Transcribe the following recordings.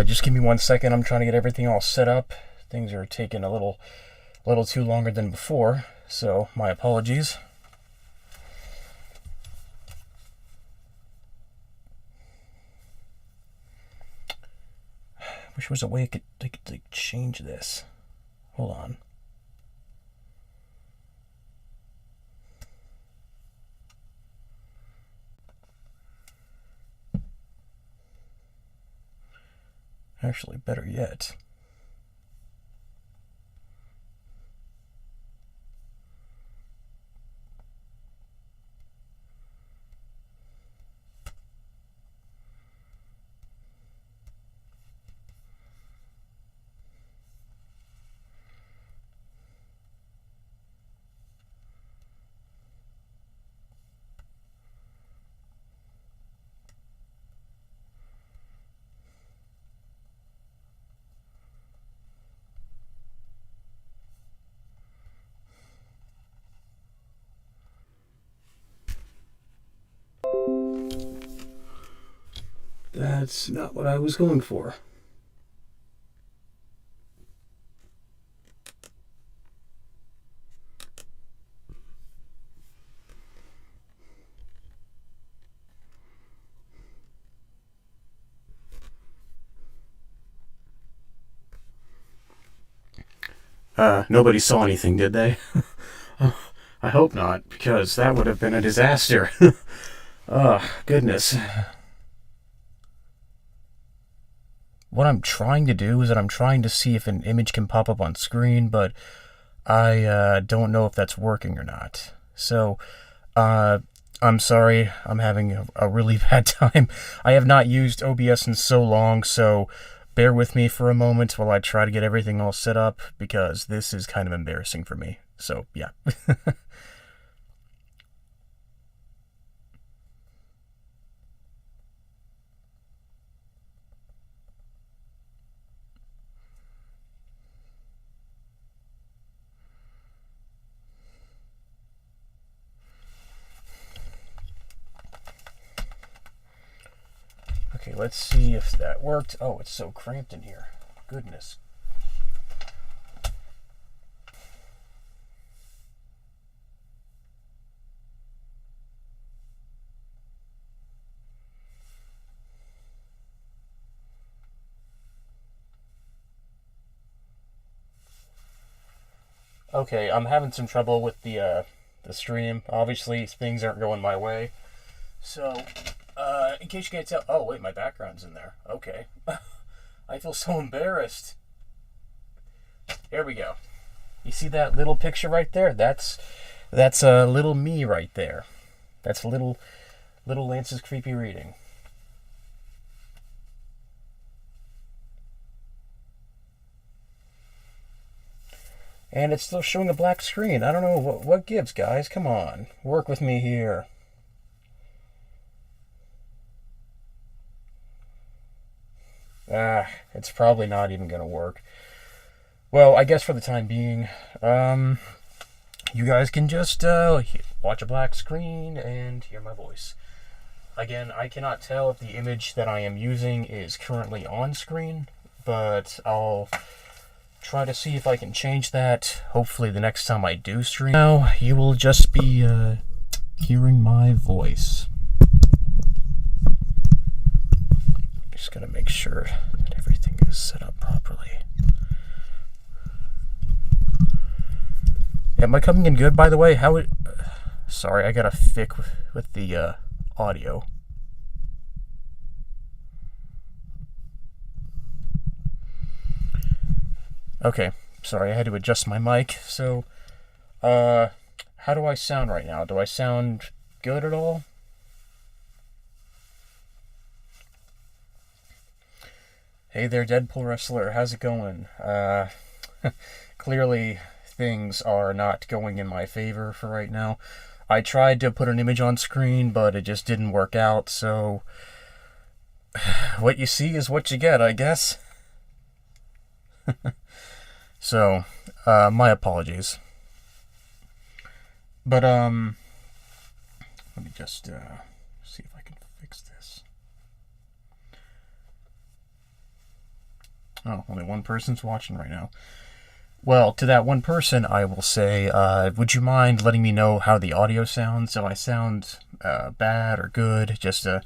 Just give me 1 second. I'm trying to get everything all set up. Things are taking a little too longer than before, so my apologies. Wish there was a way I could like, change this. Hold on. Actually, better yet. That's not what I was going for. Nobody saw anything, did they? I hope not, because that would have been a disaster. Oh, goodness. What I'm trying to do is that I'm trying to see if an image can pop up on screen, but I don't know if that's working or not. So, I'm sorry, I'm having a really bad time. I have not used OBS in so long, so bear with me for a moment while I try to get everything all set up, because this is kind of embarrassing for me. So, yeah. Okay, let's see if that worked. Oh, it's so cramped in here. Goodness. Okay, I'm having some trouble with the stream. Obviously, things aren't going my way. So, in case you can't tell... Oh, wait, my background's in there. Okay. I feel so embarrassed. There we go. You see that little picture right there? That's a little me right there. That's little Lance's creepy reading. And it's still showing a black screen. I don't know what gives, guys. Come on, work with me here. It's probably not even gonna work. Well, I guess for the time being, you guys can just watch a black screen and hear my voice. Again, I cannot tell if the image that I am using is currently on screen, but I'll try to see if I can change that. Hopefully the next time I do stream. Now, you will just be hearing my voice. Just gotta make sure that everything is set up properly. Am I coming in good, by the way? Sorry, I got a fic with the audio. Okay, sorry, I had to adjust my mic. So, how do I sound right now? Do I sound good at all? Hey there, Deadpool Wrestler. How's it going? Clearly, things are not going in my favor for right now. I tried to put an image on screen, but it just didn't work out, so what you see is what you get, I guess. So, my apologies. But, let me just, see if I can fix this. Oh, only one person's watching right now. Well, to that one person, I will say, would you mind letting me know how the audio sounds? If I sound bad or good, just, let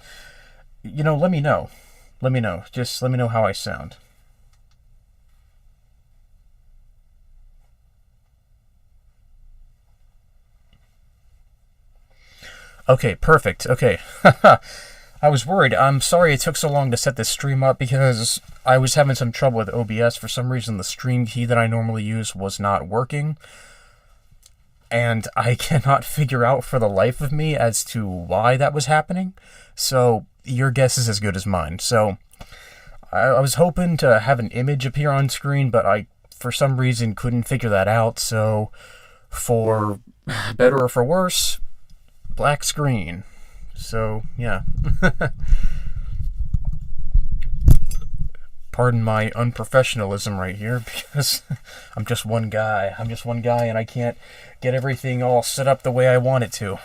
me know. Let me know. Just let me know how I sound. Okay, perfect. Okay. I was worried. I'm sorry it took so long to set this stream up because I was having some trouble with OBS. For some reason, the stream key that I normally use was not working. And I cannot figure out for the life of me as to why that was happening. So, your guess is as good as mine. So, I was hoping to have an image appear on screen, but I, for some reason, couldn't figure that out. So, for better or for worse, black screen. So, yeah. Pardon my unprofessionalism right here, because I'm just one guy. And I can't get everything all set up the way I want it to.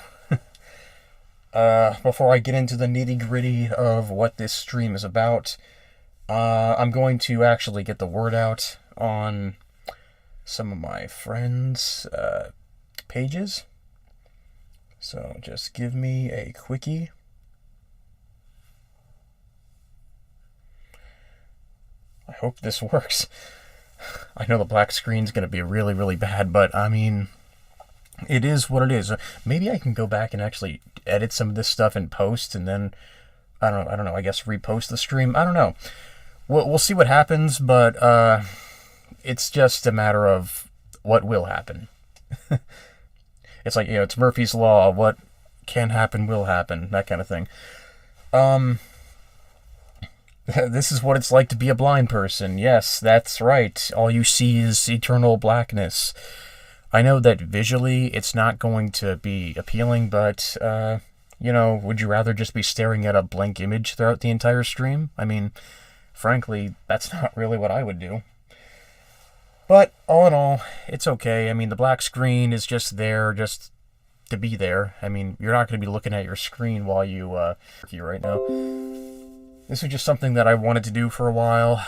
Before I get into the nitty-gritty of what this stream is about, I'm going to actually get the word out on some of my friends' pages. So just give me a quickie. I hope this works. I know the black screen's going to be really, really bad, but I mean, it is what it is. Maybe I can go back and actually edit some of this stuff in post, and then I don't know. I guess repost the stream. I don't know. We'll see what happens, but it's just a matter of what will happen. It's like, it's Murphy's Law. What can happen will happen. That kind of thing. This is what it's like to be a blind person. Yes, that's right. All you see is eternal blackness. I know that visually it's not going to be appealing, but, would you rather just be staring at a blank image throughout the entire stream? I mean, frankly, that's not really what I would do. But, all in all, it's okay. I mean, the black screen is just there, just to be there. I mean, you're not going to be looking at your screen while you, right now. This was just something that I wanted to do for a while.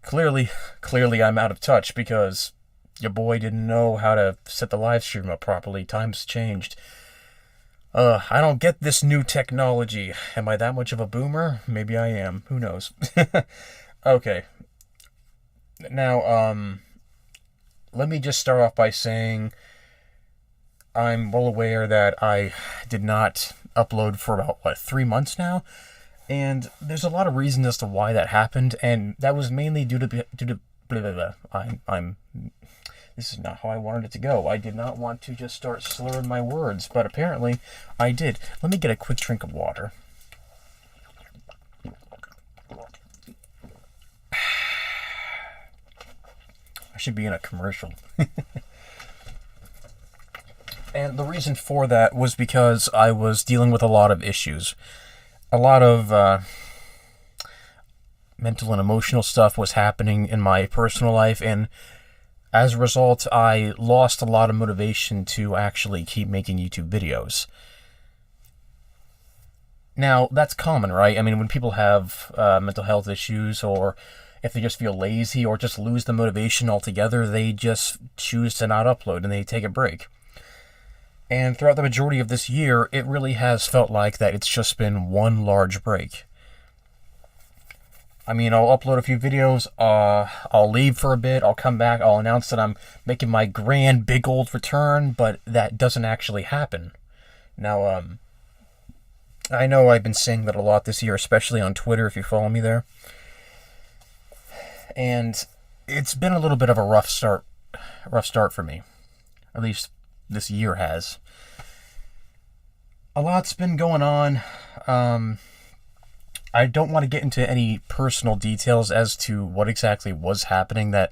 Clearly I'm out of touch because your boy didn't know how to set the live stream up properly. Times changed. I don't get this new technology. Am I that much of a boomer? Maybe I am. Who knows? Okay. Now, let me just start off by saying I'm well aware that I did not upload for about, 3 months now? And there's a lot of reasons as to why that happened, and that was mainly due to blah, blah, blah. This is not how I wanted it to go. I did not want to just start slurring my words, but apparently I did. Let me get a quick drink of water. I should be in a commercial. And the reason for that was because I was dealing with a lot of issues. A lot of mental and emotional stuff was happening in my personal life, and as a result, I lost a lot of motivation to actually keep making YouTube videos. Now, that's common, right? I mean, when people have mental health issues, or if they just feel lazy, or just lose the motivation altogether, they just choose to not upload, and they take a break. And throughout the majority of this year, it really has felt like that it's just been one large break. I mean, I'll upload a few videos, I'll leave for a bit, I'll come back, I'll announce that I'm making my grand big old return, but that doesn't actually happen. Now, I know I've been saying that a lot this year, especially on Twitter, if you follow me there. And it's been a little bit of a rough start for me. At least this year has. A lot's been going on. I don't want to get into any personal details as to what exactly was happening that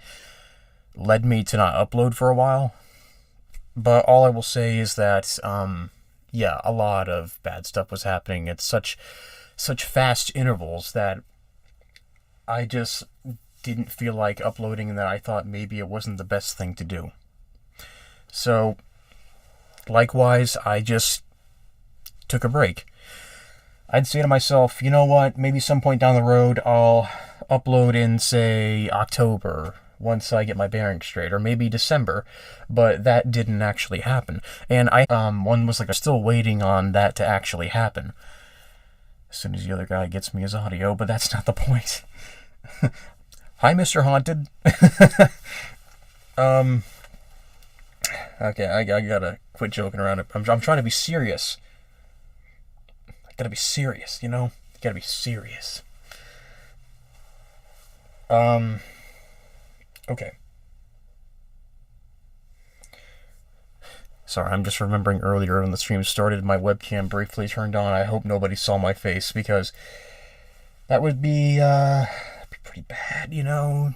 led me to not upload for a while. But all I will say is that, a lot of bad stuff was happening at such fast intervals that I just didn't feel like uploading, and that I thought maybe it wasn't the best thing to do. So, likewise, I just took a break. I'd say to myself, you know what, maybe some point down the road I'll upload in, say, October, once I get my bearings straight, or maybe December, but that didn't actually happen. And one was like, I'm still waiting on that to actually happen. As soon as the other guy gets me his audio, but that's not the point. Hi, Mr. Haunted. Okay, I gotta quit joking around. I'm trying to be serious. I gotta be serious, you know? I gotta be serious. Okay. Sorry, I'm just remembering earlier when the stream started, my webcam briefly turned on. I hope nobody saw my face, because that would be pretty bad, you know?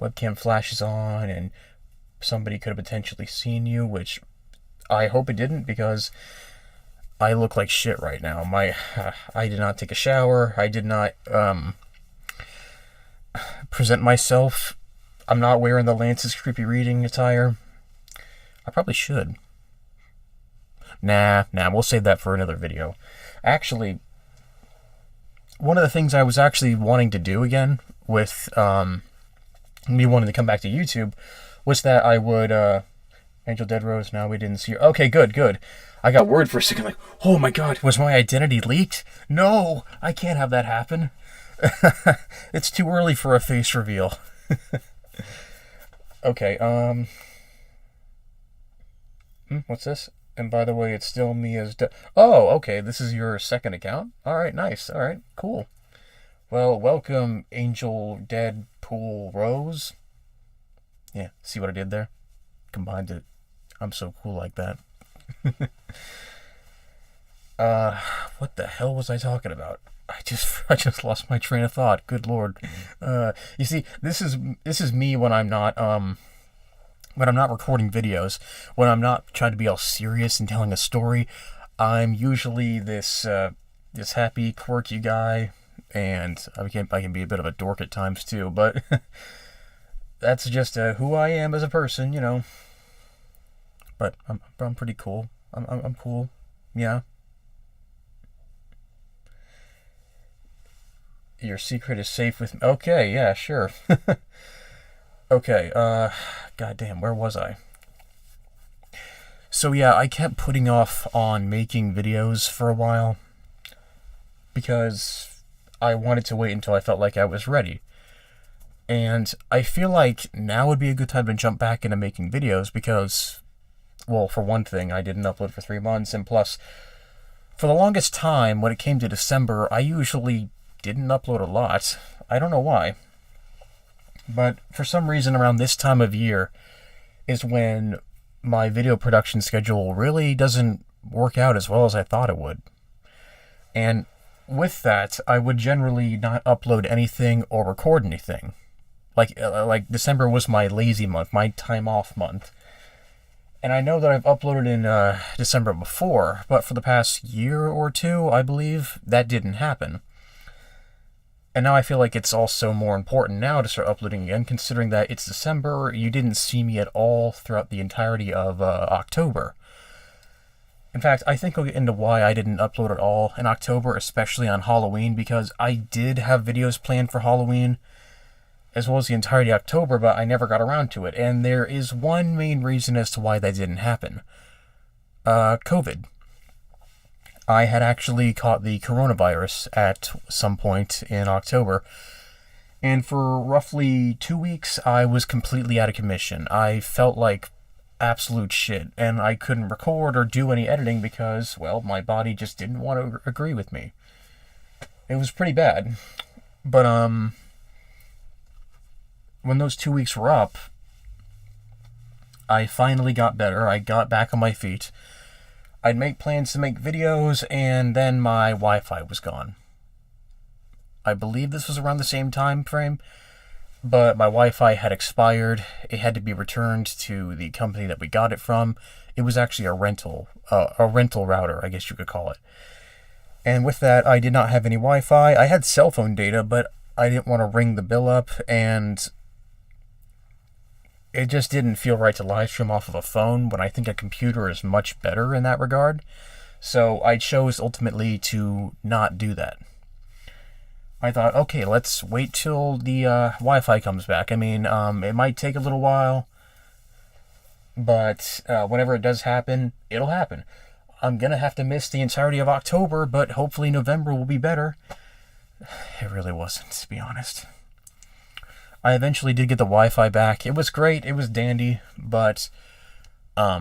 Webcam flashes on, and somebody could have potentially seen you, which I hope it didn't, because I look like shit right now. I did not take a shower. I did not present myself. I'm not wearing the Lance's creepy reading attire. I probably should. Nah, we'll save that for another video. Actually, one of the things I was actually wanting to do again with me wanting to come back to YouTube was that I would, Angel Dead Rose, now we didn't see her. Okay, good. I got worried for a second, like, oh my god, was my identity leaked? No, I can't have that happen. It's too early for a face reveal. Okay, what's this? And by the way, it's still me as oh, okay, this is your second account? Alright, nice, alright, cool. Well, welcome, Angel Deadpool Rose. Yeah, see what I did there? Combined it. I'm so cool like that. What the hell was I talking about? I just lost my train of thought. Good lord. You see, this is me when I'm not recording videos. When I'm not trying to be all serious and telling a story, I'm usually this happy, quirky guy, and I can be a bit of a dork at times too, but that's just who I am as a person, you know. But I'm pretty cool. I'm cool. Yeah. Your secret is safe with me. Okay, yeah, sure. Okay, goddamn, where was I? So yeah, I kept putting off on making videos for a while because I wanted to wait until I felt like I was ready. And I feel like now would be a good time to jump back into making videos because, well, for one thing, I didn't upload for 3 months, and plus, for the longest time, when it came to December, I usually didn't upload a lot. I don't know why. But for some reason around this time of year is when my video production schedule really doesn't work out as well as I thought it would. And with that, I would generally not upload anything or record anything. Like December was my lazy month, my time off month. And I know that I've uploaded in December before, but for the past year or two, I believe, that didn't happen. And now I feel like it's also more important now to start uploading again, considering that it's December, you didn't see me at all throughout the entirety of October. In fact, I think I'll get into why I didn't upload at all in October, especially on Halloween, because I did have videos planned for Halloween, as well as the entirety of October, but I never got around to it. And there is one main reason as to why that didn't happen. COVID. I had actually caught the coronavirus at some point in October, and for roughly 2 weeks, I was completely out of commission. I felt like absolute shit, and I couldn't record or do any editing because, well, my body just didn't want to agree with me. It was pretty bad. But, when those 2 weeks were up, I finally got better. I got back on my feet. I'd make plans to make videos, and then my Wi-Fi was gone. I believe this was around the same time frame, but my Wi-Fi had expired. It had to be returned to the company that we got it from. It was actually a rental router, I guess you could call it. And with that, I did not have any Wi-Fi. I had cell phone data, but I didn't want to ring the bill up, and it just didn't feel right to live stream off of a phone when I think a computer is much better in that regard. So I chose ultimately to not do that. I thought, okay, let's wait till the Wi-Fi comes back. I mean, it might take a little while, but whenever it does happen, it'll happen. I'm going to have to miss the entirety of October, but hopefully November will be better. It really wasn't, to be honest. I eventually did get the Wi-Fi back. It was great. It was dandy, but a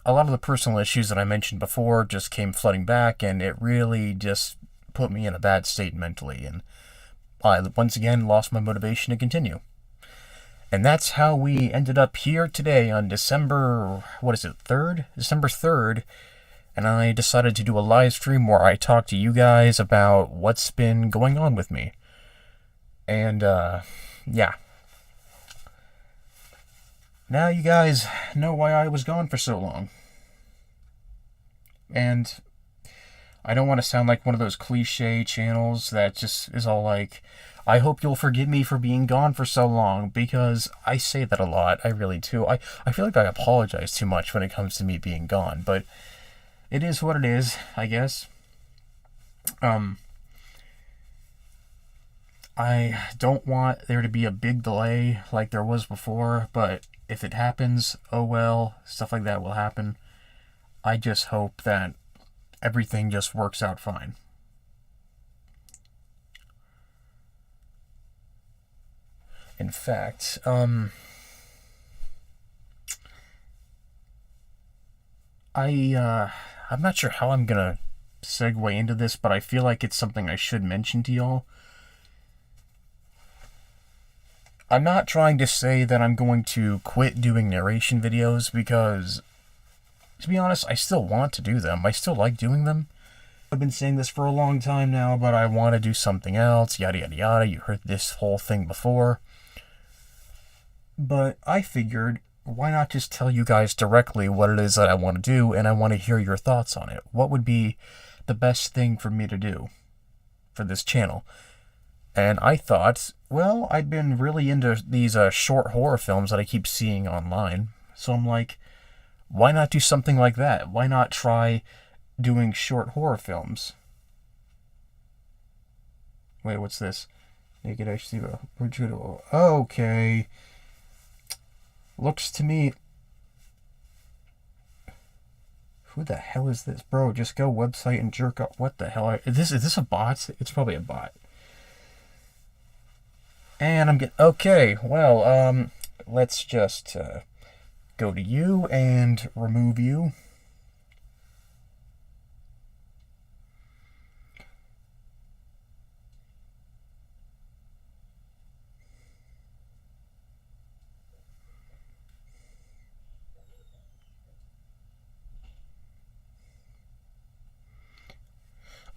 lot of the personal issues that I mentioned before just came flooding back, and it really just put me in a bad state mentally, and I once again lost my motivation to continue. And that's how we ended up here today on December 3rd? December 3rd, and I decided to do a live stream where I talk to you guys about what's been going on with me. And, yeah. Now you guys know why I was gone for so long. And I don't want to sound like one of those cliche channels that just is all like, I hope you'll forgive me for being gone for so long, because I say that a lot. I really do. I feel like I apologize too much when it comes to me being gone, but it is what it is, I guess. I don't want there to be a big delay like there was before, but if it happens, oh well, stuff like that will happen. I just hope that everything just works out fine. In fact, I'm not sure how I'm gonna segue into this, but I feel like it's something I should mention to y'all. I'm not trying to say that I'm going to quit doing narration videos, because, to be honest, I still want to do them. I still like doing them. I've been saying this for a long time now, but I want to do something else, yada yada yada. You heard this whole thing before. But I figured, why not just tell you guys directly what it is that I want to do, and I want to hear your thoughts on it. What would be the best thing for me to do for this channel? And I thought, well, I've been really into these short horror films that I keep seeing online. So I'm like, why not do something like that? Why not try doing short horror films? Wait, what's this? Naked HD. Okay. Looks to me... Who the hell is this? Bro, just go website and jerk up. What the hell? Is this a bot? It's probably a bot. And I'm getting... Okay, well, let's just go to you and remove you.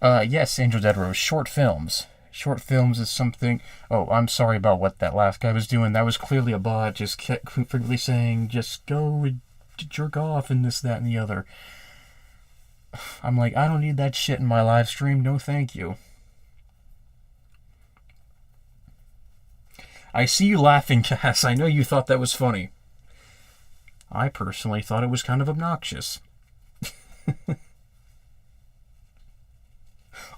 Yes, Angel Dead Rose, short films. Short films is something... Oh, I'm sorry about what that last guy was doing. That was clearly a bot, just kept frequently saying, just go and jerk off and this, that, and the other. I'm like, I don't need that shit in my live stream. No, thank you. I see you laughing, Cass. I know you thought that was funny. I personally thought it was kind of obnoxious.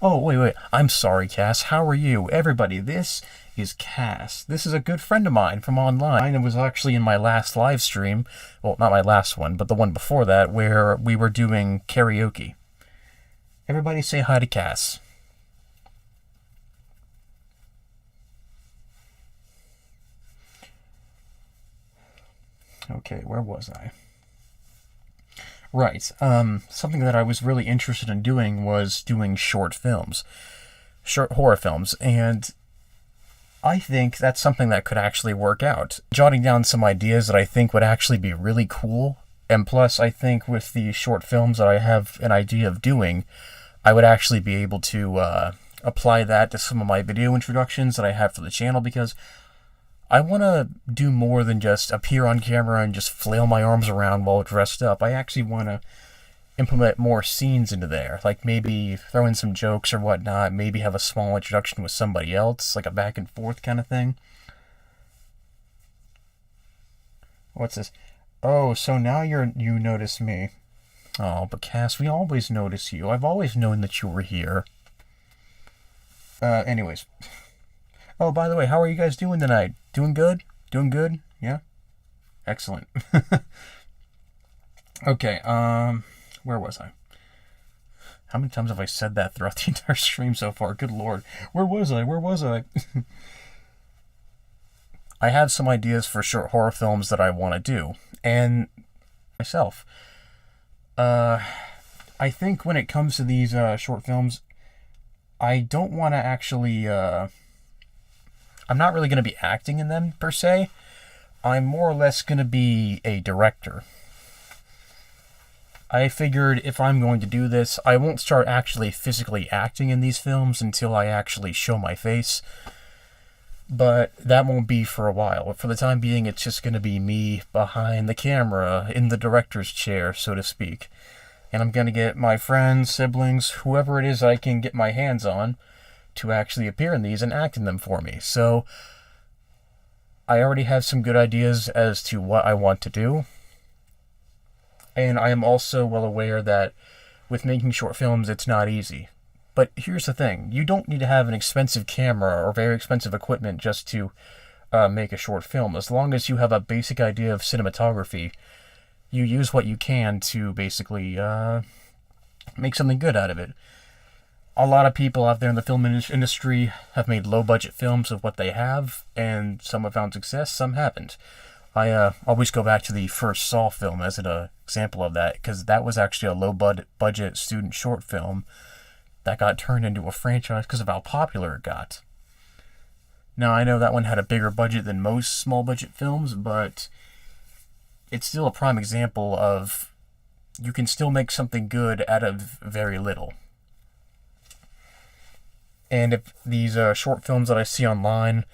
Oh, wait. I'm sorry, Cass. How are you? Everybody, this is Cass. This is a good friend of mine from online. It was actually in my last live stream. Well, not my last one, but the one before that, where we were doing karaoke. Everybody say hi to Cass. Okay, where was I? Right. Something that I was really interested in doing was doing short films. Short horror films. And I think that's something that could actually work out. Jotting down some ideas that I think would actually be really cool. And plus, I think with the short films that I have an idea of doing, I would actually be able to apply that to some of my video introductions that I have for the channel, because I want to do more than just appear on camera and just flail my arms around while dressed up. I actually want to implement more scenes into there, like maybe throw in some jokes or whatnot, maybe have a small introduction with somebody else, like a back and forth kind of thing. What's this? Oh, so now you notice me. Oh, but Cass, we always notice you. I've always known that you were here. Anyways. Oh, by the way, how are you guys doing tonight? Doing good? Doing good? Yeah? Excellent. Okay, where was I? How many times have I said that throughout the entire stream so far? Good lord. Where was I? Where was I? I have some ideas for short horror films that I want to do. And myself. I think when it comes to these short films, I don't want to actually... I'm not really going to be acting in them, per se. I'm more or less going to be a director. I figured if I'm going to do this, I won't start actually physically acting in these films until I actually show my face. But that won't be for a while. For the time being, it's just going to be me behind the camera, in the director's chair, so to speak. And I'm going to get my friends, siblings, whoever it is I can get my hands on to actually appear in these and act in them for me. So I already have some good ideas as to what I want to do. And I am also well aware that with making short films, it's not easy. But here's the thing. You don't need to have an expensive camera or very expensive equipment just to make a short film. As long as you have a basic idea of cinematography, you use what you can to basically make something good out of it. A lot of people out there in the film industry have made low-budget films of what they have, and some have found success, some haven't. I always go back to the first Saw film as an example of that, because that was actually a low-budget student short film that got turned into a franchise because of how popular it got. Now, I know that one had a bigger budget than most small-budget films, but it's still a prime example of you can still make something good out of very little. And if these short films that I see online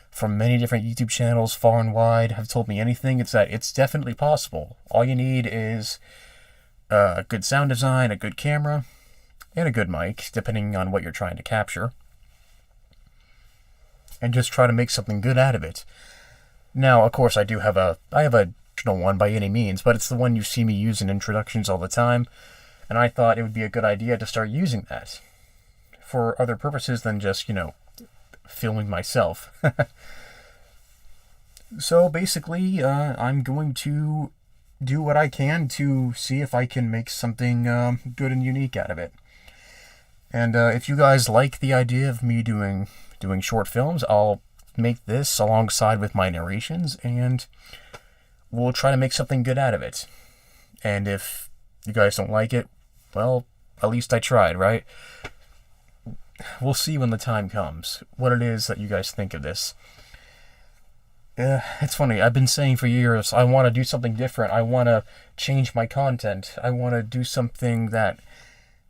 from many different YouTube channels far and wide have told me anything, it's that it's definitely possible. All you need is a good sound design, a good camera, and a good mic, depending on what you're trying to capture. And just try to make something good out of it. Now, of course, I have a original one by any means, but it's the one you see me use in introductions all the time, and I thought it would be a good idea to start using that for other purposes than just, filming myself. So basically, I'm going to do what I can to see if I can make something good and unique out of it. And if you guys like the idea of me doing short films, I'll make this alongside with my narrations, and we'll try to make something good out of it. And if you guys don't like it, well, at least I tried, right? We'll see when the time comes what it is that you guys think of this. It's funny, I've been saying for years, I want to do something different. I want to change my content. I want to do something that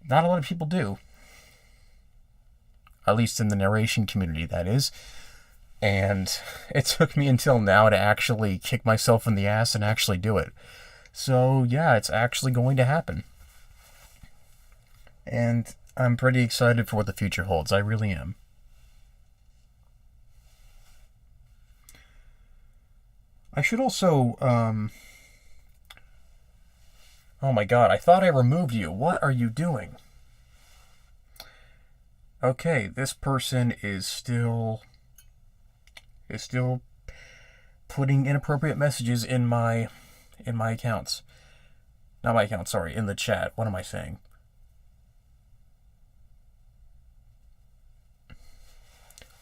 not a lot of people do. At least in the narration community, that is. And it took me until now to actually kick myself in the ass and actually do it. So, yeah, it's actually going to happen. And I'm pretty excited for what the future holds. I really am. I should also, oh my god, I thought I removed you. What are you doing? Okay, this person is still putting inappropriate messages in my accounts. Not my account, sorry, in the chat. What am I saying?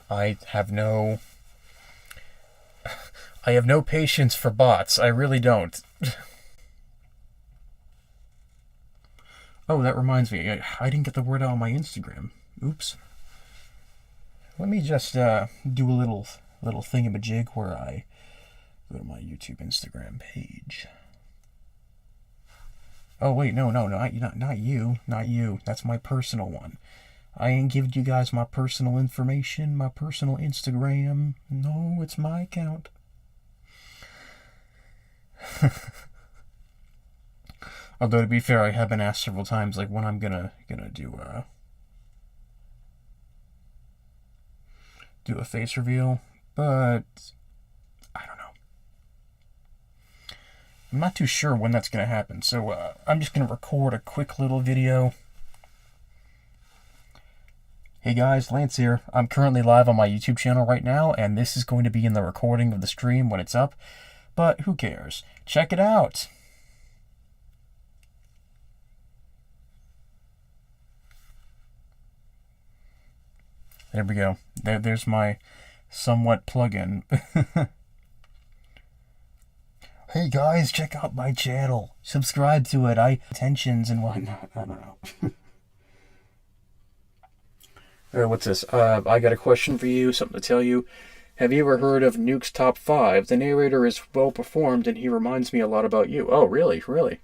I have no patience for bots. I really don't. Oh, that reminds me. I didn't get the word out on my Instagram. Oops. Let me just do a little thingamajig where I go to my YouTube Instagram page. Oh wait, no, not you. That's my personal one. I ain't giving you guys my personal information, my personal Instagram. No, it's my account. Although, to be fair, I have been asked several times, like, when I'm gonna do a face reveal, but I don't know. I'm not too sure when that's going to happen, so I'm just going to record a quick little video. Hey guys, Lance here. I'm currently live on my YouTube channel right now, and this is going to be in the recording of the stream when it's up, but who cares? Check it out! There we go. There's my somewhat plug-in. Hey guys, check out my channel. Subscribe to it. Intentions and whatnot. I don't know. Alright, what's this? I got a question for you, something to tell you. Have you ever heard of Nuke's Top 5? The narrator is well performed and he reminds me a lot about you. Oh, really? Really?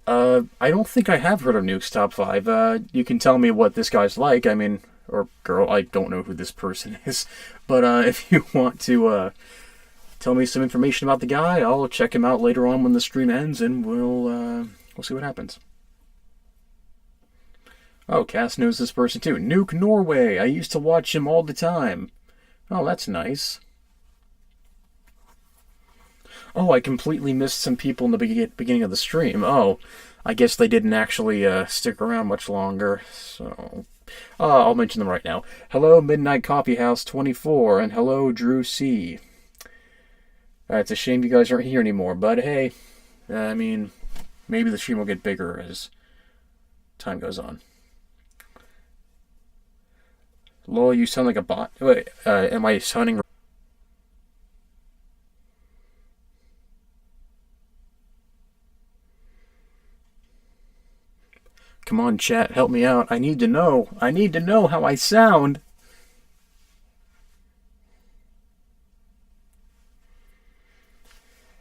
I don't think I have heard of Nuke's Top 5. You can tell me what this guy's like. I mean, or girl, I don't know who this person is. But if you want to tell me some information about the guy, I'll check him out later on when the stream ends and we'll see what happens. Oh, Cass knows this person too. Nuke Norway. I used to watch him all the time. Oh, that's nice. Oh, I completely missed some people in the beginning of the stream. Oh, I guess they didn't actually stick around much longer. So, I'll mention them right now. Hello, Midnight Coffee House 24, and hello, Drew C. It's a shame you guys aren't here anymore, but hey, I mean, maybe the stream will get bigger as time goes on. Lol, you sound like a bot. Wait, am I sounding... Come on, chat, help me out. I need to know. I need to know how I sound.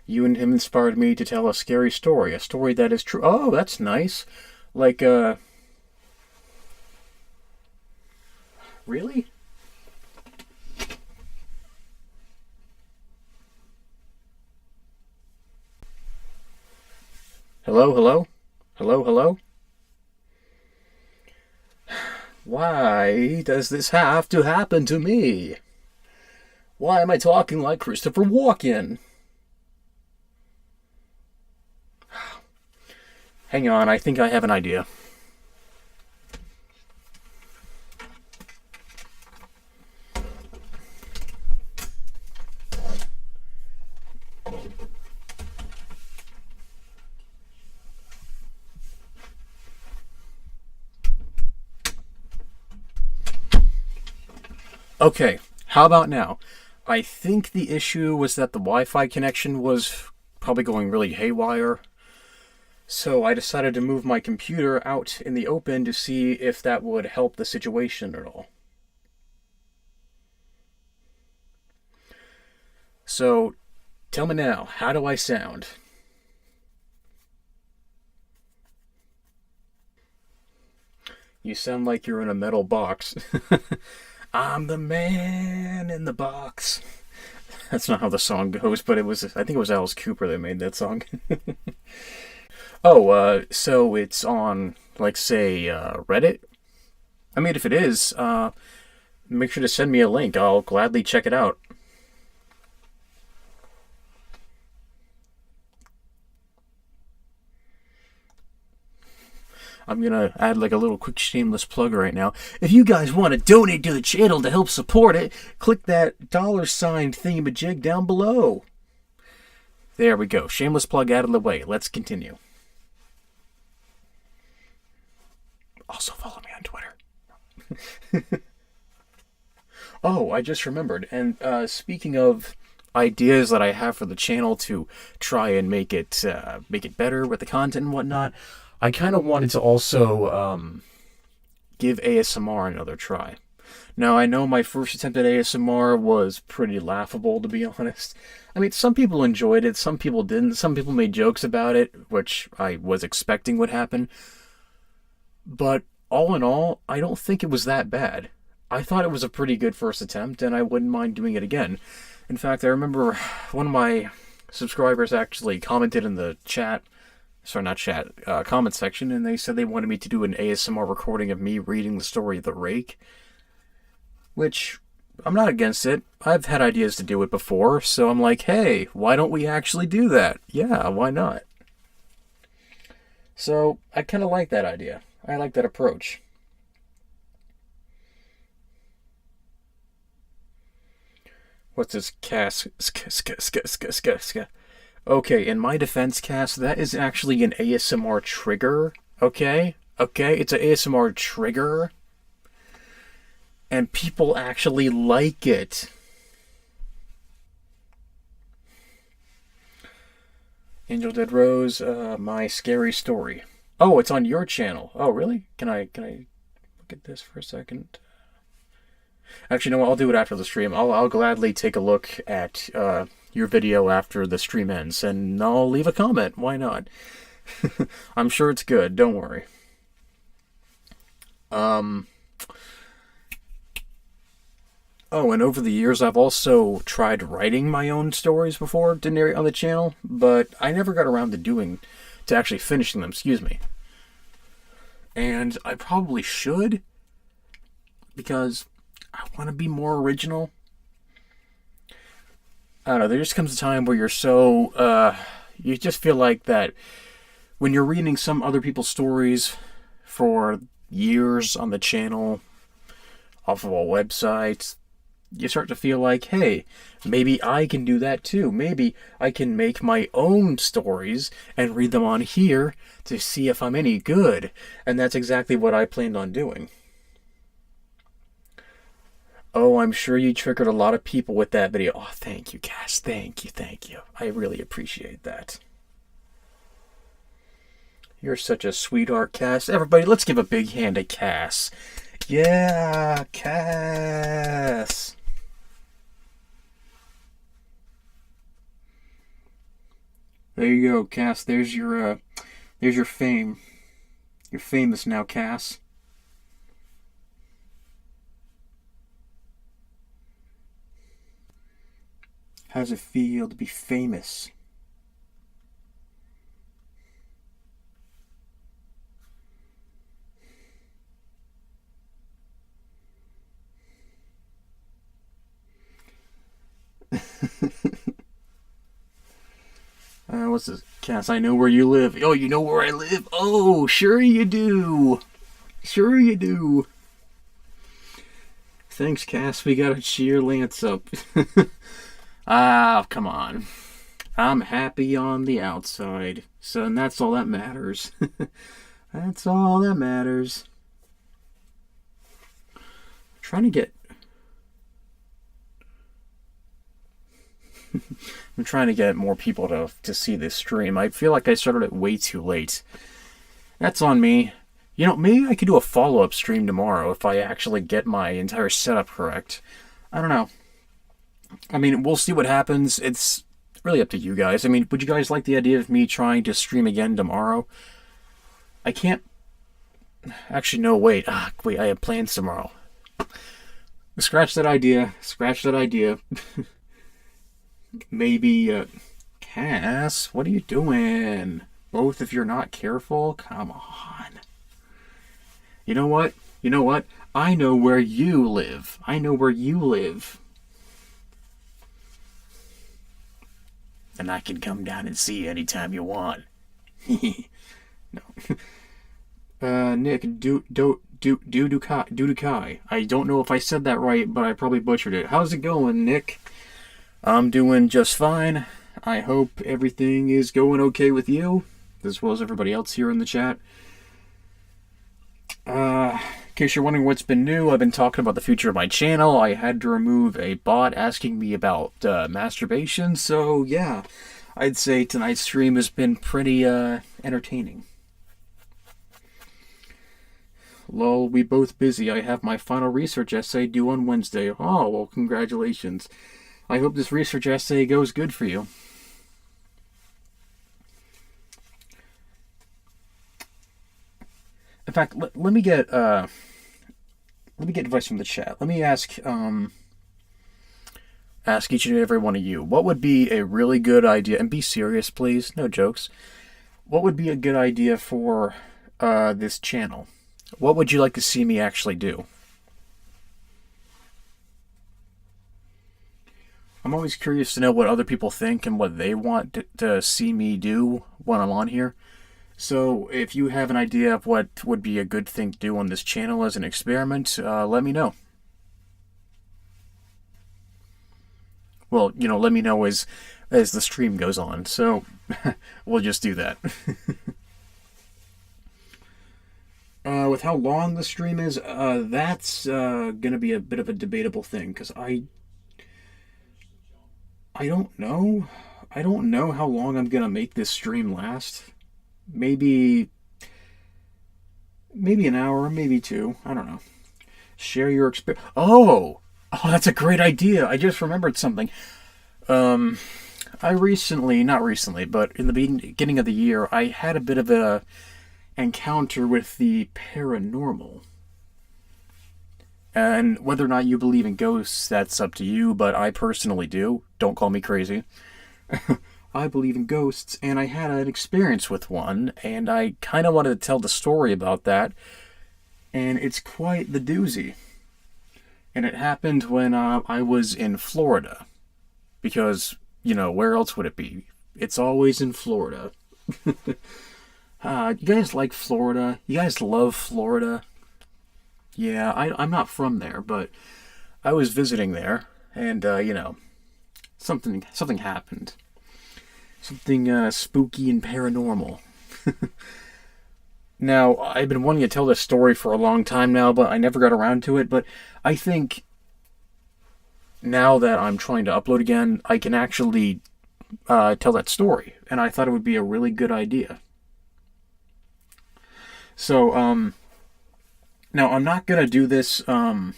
You and him inspired me to tell a scary story. A story that is true. Oh, that's nice. Like, Really? Hello, hello? Hello, hello? Why does this have to happen to me? Why am I talking like Christopher Walken? Hang on, I think I have an idea. Okay, how about now? I think the issue was that the Wi-Fi connection was probably going really haywire. So I decided to move my computer out in the open to see if that would help the situation at all. So, tell me now, how do I sound? You sound like you're in a metal box. I'm the man in the box. That's not how the song goes, but I think it was Alice Cooper that made that song. Oh, so it's on, like, say, Reddit? I mean, if it is, make sure to send me a link. I'll gladly check it out. I'm gonna add like a little quick shameless plug right now. If you guys want to donate to the channel to help support it, click that $ thingamajig down below. There we go. Shameless plug out of the way. Let's continue. Also follow me on Twitter. Oh, I just remembered. And speaking of ideas that I have for the channel to try and make it better with the content and whatnot, I kind of wanted to also give ASMR another try. Now, I know my first attempt at ASMR was pretty laughable, to be honest. I mean, some people enjoyed it, some people didn't. Some people made jokes about it, which I was expecting would happen. But all in all, I don't think it was that bad. I thought it was a pretty good first attempt, and I wouldn't mind doing it again. In fact, I remember one of my subscribers actually commented in the chat, sorry, not chat, comment section, and they said they wanted me to do an ASMR recording of me reading the story of The Rake, which I'm not against it. I've had ideas to do it before, so I'm like, hey, why don't we actually do that? Yeah, why not? So I kind of like that idea. I like that approach. What's this cast? Okay, in my defense, cast, that is actually an ASMR trigger. Okay? Okay, it's an ASMR trigger. And people actually like it. Angel Dead Rose, my scary story. Oh, it's on your channel. Oh, really? Can I look at this for a second? Actually, no, I'll do it after the stream. I'll gladly take a look at your video after the stream ends, and I'll leave a comment. Why not? I'm sure it's good. Don't worry. Oh, and over the years, I've also tried writing my own stories before, to narrate on the channel, but I never got around to actually finishing them. Excuse me. And I probably should, because I want to be more original. I don't know, there just comes a time where you're so, you just feel like that when you're reading some other people's stories for years on the channel, off of a website, you start to feel like, hey, maybe I can do that too. Maybe I can make my own stories and read them on here to see if I'm any good. And that's exactly what I planned on doing. Oh, I'm sure you triggered a lot of people with that video. Oh, thank you, Cass. Thank you, thank you. I really appreciate that. You're such a sweetheart, Cass. Everybody, let's give a big hand to Cass. Yeah, Cass. There you go, Cass. There's your fame. You're famous now, Cass. How does it feel to be famous? What's this? Cass, I know where you live. Oh, you know where I live? Oh, sure you do. Sure you do. Thanks, Cass. We gotta cheer Lance up. Ah, come on. I'm happy on the outside. So, and that's all that matters. That's all that matters. I'm trying to get... I'm trying to get more people to see this stream. I feel like I started it way too late. That's on me. You know, maybe I could do a follow-up stream tomorrow if I actually get my entire setup correct. I don't know. I mean, we'll see what happens. It's really up to you guys. I mean, would you guys like the idea of me trying to stream again tomorrow? I can't... Actually, no, wait. Wait, I have plans tomorrow. Scratch that idea. Scratch that idea. Maybe, Cass, what are you doing? Both if you're not careful? Come on. You know what? You know what? I know where you live. I know where you live. And I can come down and see you anytime you want. No. Nick, Dudukai. I don't know if I said that right, but I probably butchered it. How's it going, Nick? I'm doing just fine. I hope everything is going okay with you, as well as everybody else here in the chat. In case you're wondering what's been new, I've been talking about the future of my channel. I had to remove a bot asking me about masturbation, so yeah, I'd say tonight's stream has been pretty entertaining. Lol, we both busy. I have my final research essay due on Wednesday. Oh, well, congratulations. I hope this research essay goes good for you. In fact, let me get advice from the chat. Let me ask each and every one of you, what would be a really good idea? And be serious, please. No jokes. What would be a good idea for this channel? What would you like to see me actually do? I'm always curious to know what other people think and what they want to see me do when I'm on here. So if you have an idea of what would be a good thing to do on this channel as an experiment, let me know. Well, let me know as the stream goes on. So we'll just do that. With how long the stream is, that's gonna be a bit of a debatable thing, because I don't know. I don't know how long I'm gonna make this stream last. Maybe an hour, maybe two. I don't know. Share your experience. Oh, that's a great idea. I just remembered something. I recently, not recently, but in the beginning of the year, I had a bit of a encounter with the paranormal. And whether or not you believe in ghosts, that's up to you, but I personally do. Don't call me crazy. I believe in ghosts, and I had an experience with one, and I kind of wanted to tell the story about that, and it's quite the doozy. And it happened when I was in Florida, because, where else would it be? It's always in Florida. You guys like Florida? You guys love Florida? Yeah, I'm not from there, but I was visiting there, and, something happened. Something spooky and paranormal. Now, I've been wanting to tell this story for a long time now, but I never got around to it, but I think now that I'm trying to upload again, I can actually tell that story, and I thought it would be a really good idea. So, now I'm not gonna do this. I'm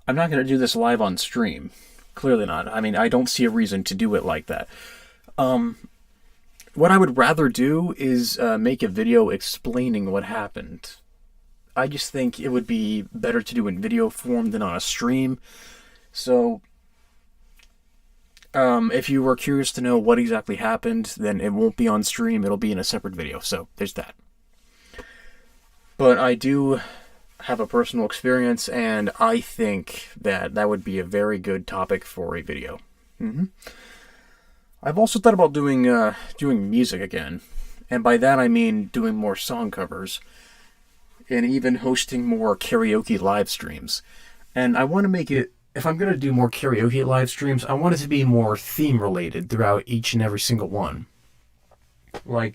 not gonna do this live on stream. Clearly not. I mean, I don't see a reason to do it like that. What I would rather do is make a video explaining what happened. I just think it would be better to do in video form than on a stream. So, if you were curious to know what exactly happened, then it won't be on stream. It'll be in a separate video. So there's that. But I do have a personal experience, and I think that would be a very good topic for a video. I've also thought about doing music again, and by that I mean doing more song covers, and even hosting more karaoke live streams. And I want to make it, if I'm going to do more karaoke live streams, I want it to be more theme related throughout each and every single one. Like,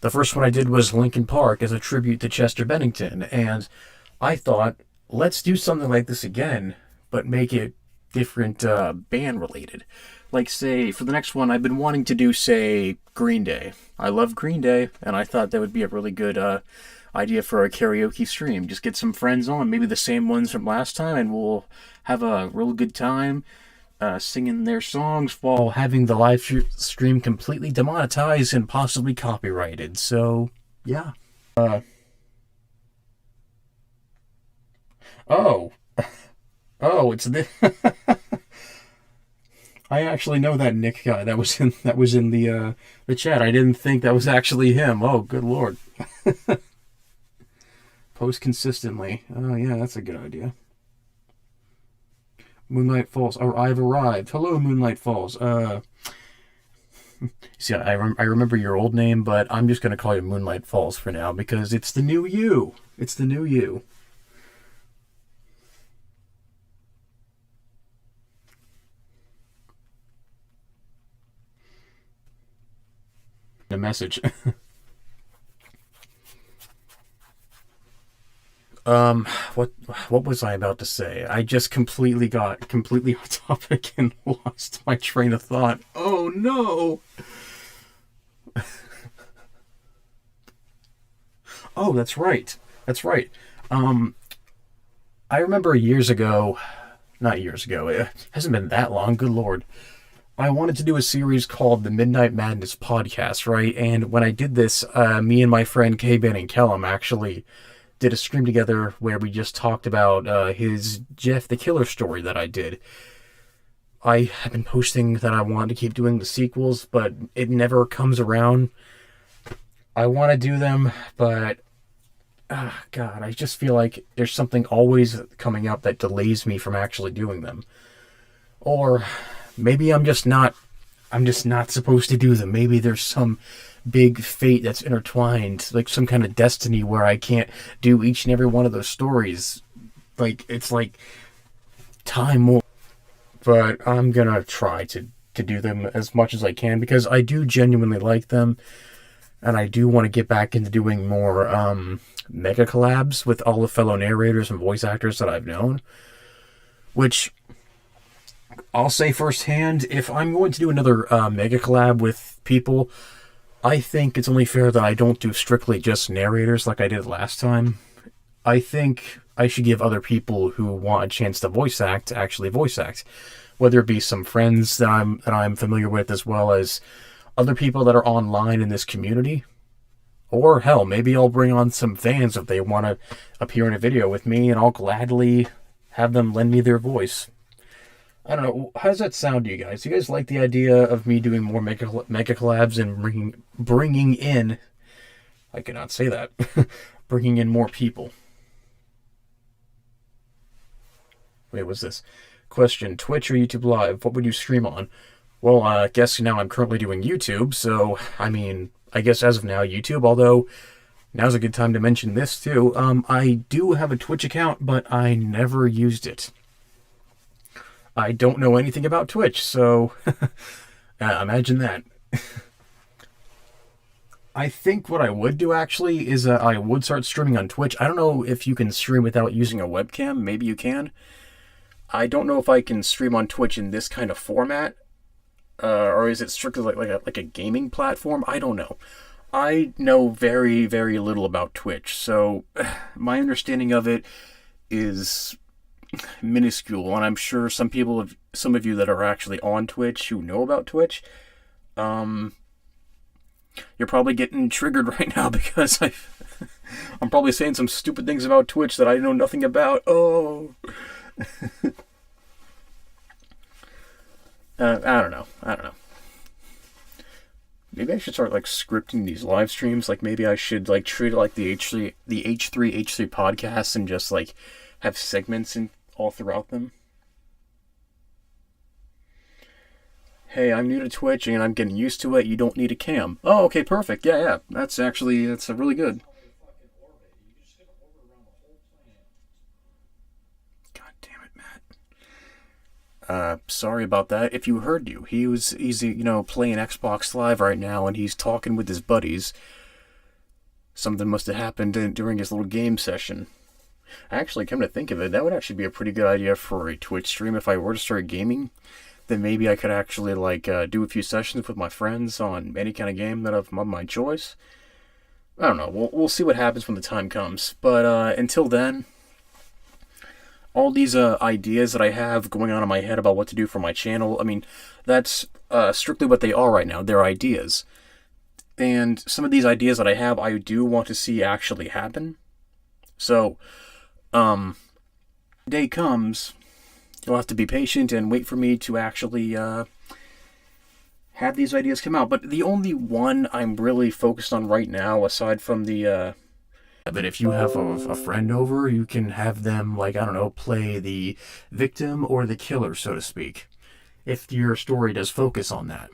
the first one I did was Linkin Park as a tribute to Chester Bennington, and I thought, let's do something like this again, but make it different band related. Like, say, for the next one, I've been wanting to do, say, Green Day. I love Green Day, and I thought that would be a really good idea for a karaoke stream. Just get some friends on, maybe the same ones from last time, and we'll have a real good time singing their songs while having the live stream completely demonetized and possibly copyrighted. So, yeah. Oh, it's this. I actually know that Nick guy. That was in the chat. I didn't think that was actually him. Oh, good lord. Post consistently. Oh, yeah, that's a good idea. Moonlight Falls. Oh, I've arrived. Hello, Moonlight Falls. See, I remember your old name, but I'm just going to call you Moonlight Falls for now, because it's the new you. It's the new you. A message. What was I about to say? I just completely off topic and lost my train of thought. Oh no! Oh, that's right. I remember years ago, not years ago, it hasn't been that long, good lord. I wanted to do a series called the Midnight Madness Podcast, right? And when I did this, me and my friend K-Ben and Kellum actually did a stream together where we just talked about his Jeff the Killer story that I did. I have been posting that I want to keep doing the sequels, but it never comes around. I want to do them, but God, I just feel like there's something always coming up that delays me from actually doing them. Or maybe I'm just not supposed to do them. Maybe there's some big fate that's intertwined, like some kind of destiny where I can't do each and every one of those stories. Like, it's like time will. But I'm gonna try to do them as much as I can because I do genuinely like them, and I do want to get back into doing more mega collabs with all the fellow narrators and voice actors that I've known. Which I'll say firsthand, if I'm going to do another mega collab with people, I think it's only fair that I don't do strictly just narrators like I did last time. I think I should give other people who want a chance to voice act to actually voice act. Whether it be some friends that I'm familiar with, as well as other people that are online in this community. Or hell, maybe I'll bring on some fans if they want to appear in a video with me, and I'll gladly have them lend me their voice. I don't know. How does that sound to you guys? Do you guys like the idea of me doing more mega collabs and bringing in... I cannot say that. Bringing in more people. Wait, what's this? Question, Twitch or YouTube Live? What would you stream on? Well, I guess now I'm currently doing YouTube, so, I mean, I guess as of now, YouTube, although now's a good time to mention this, too. I do have a Twitch account, but I never used it. I don't know anything about Twitch, so imagine that. I think what I would do, actually, is I would start streaming on Twitch. I don't know if you can stream without using a webcam. Maybe you can. I don't know if I can stream on Twitch in this kind of format. Or is it strictly like a gaming platform? I don't know. I know very, very little about Twitch, so my understanding of it is minuscule, and I'm sure some of you that are actually on Twitch who know about Twitch, you're probably getting triggered right now because I'm probably saying some stupid things about Twitch that I know nothing about. Oh. I don't know. Maybe I should start scripting these live streams. Maybe I should treat it like the H3 podcasts and just have segments all throughout them. Hey, I'm new to Twitch and I'm getting used to it. You don't need a cam. Oh, okay, perfect. Yeah. That's really good. God damn it, Matt. Sorry about that. If you heard you, he's playing Xbox Live right now and he's talking with his buddies. Something must have happened during his little game session. Actually, come to think of it, that would actually be a pretty good idea for a Twitch stream. If I were to start gaming, then maybe I could actually do a few sessions with my friends on any kind of game that of my choice. I don't know. We'll see what happens when the time comes. But until then, all these ideas that I have going on in my head about what to do for my channel, I mean, that's strictly what they are right now. They're ideas. And some of these ideas that I have, I do want to see actually happen. So, day comes, you'll have to be patient and wait for me to actually have these ideas come out. But the only one I'm really focused on right now, aside from the that if you have a friend over, you can have them, play the victim or the killer, so to speak, if your story does focus on that.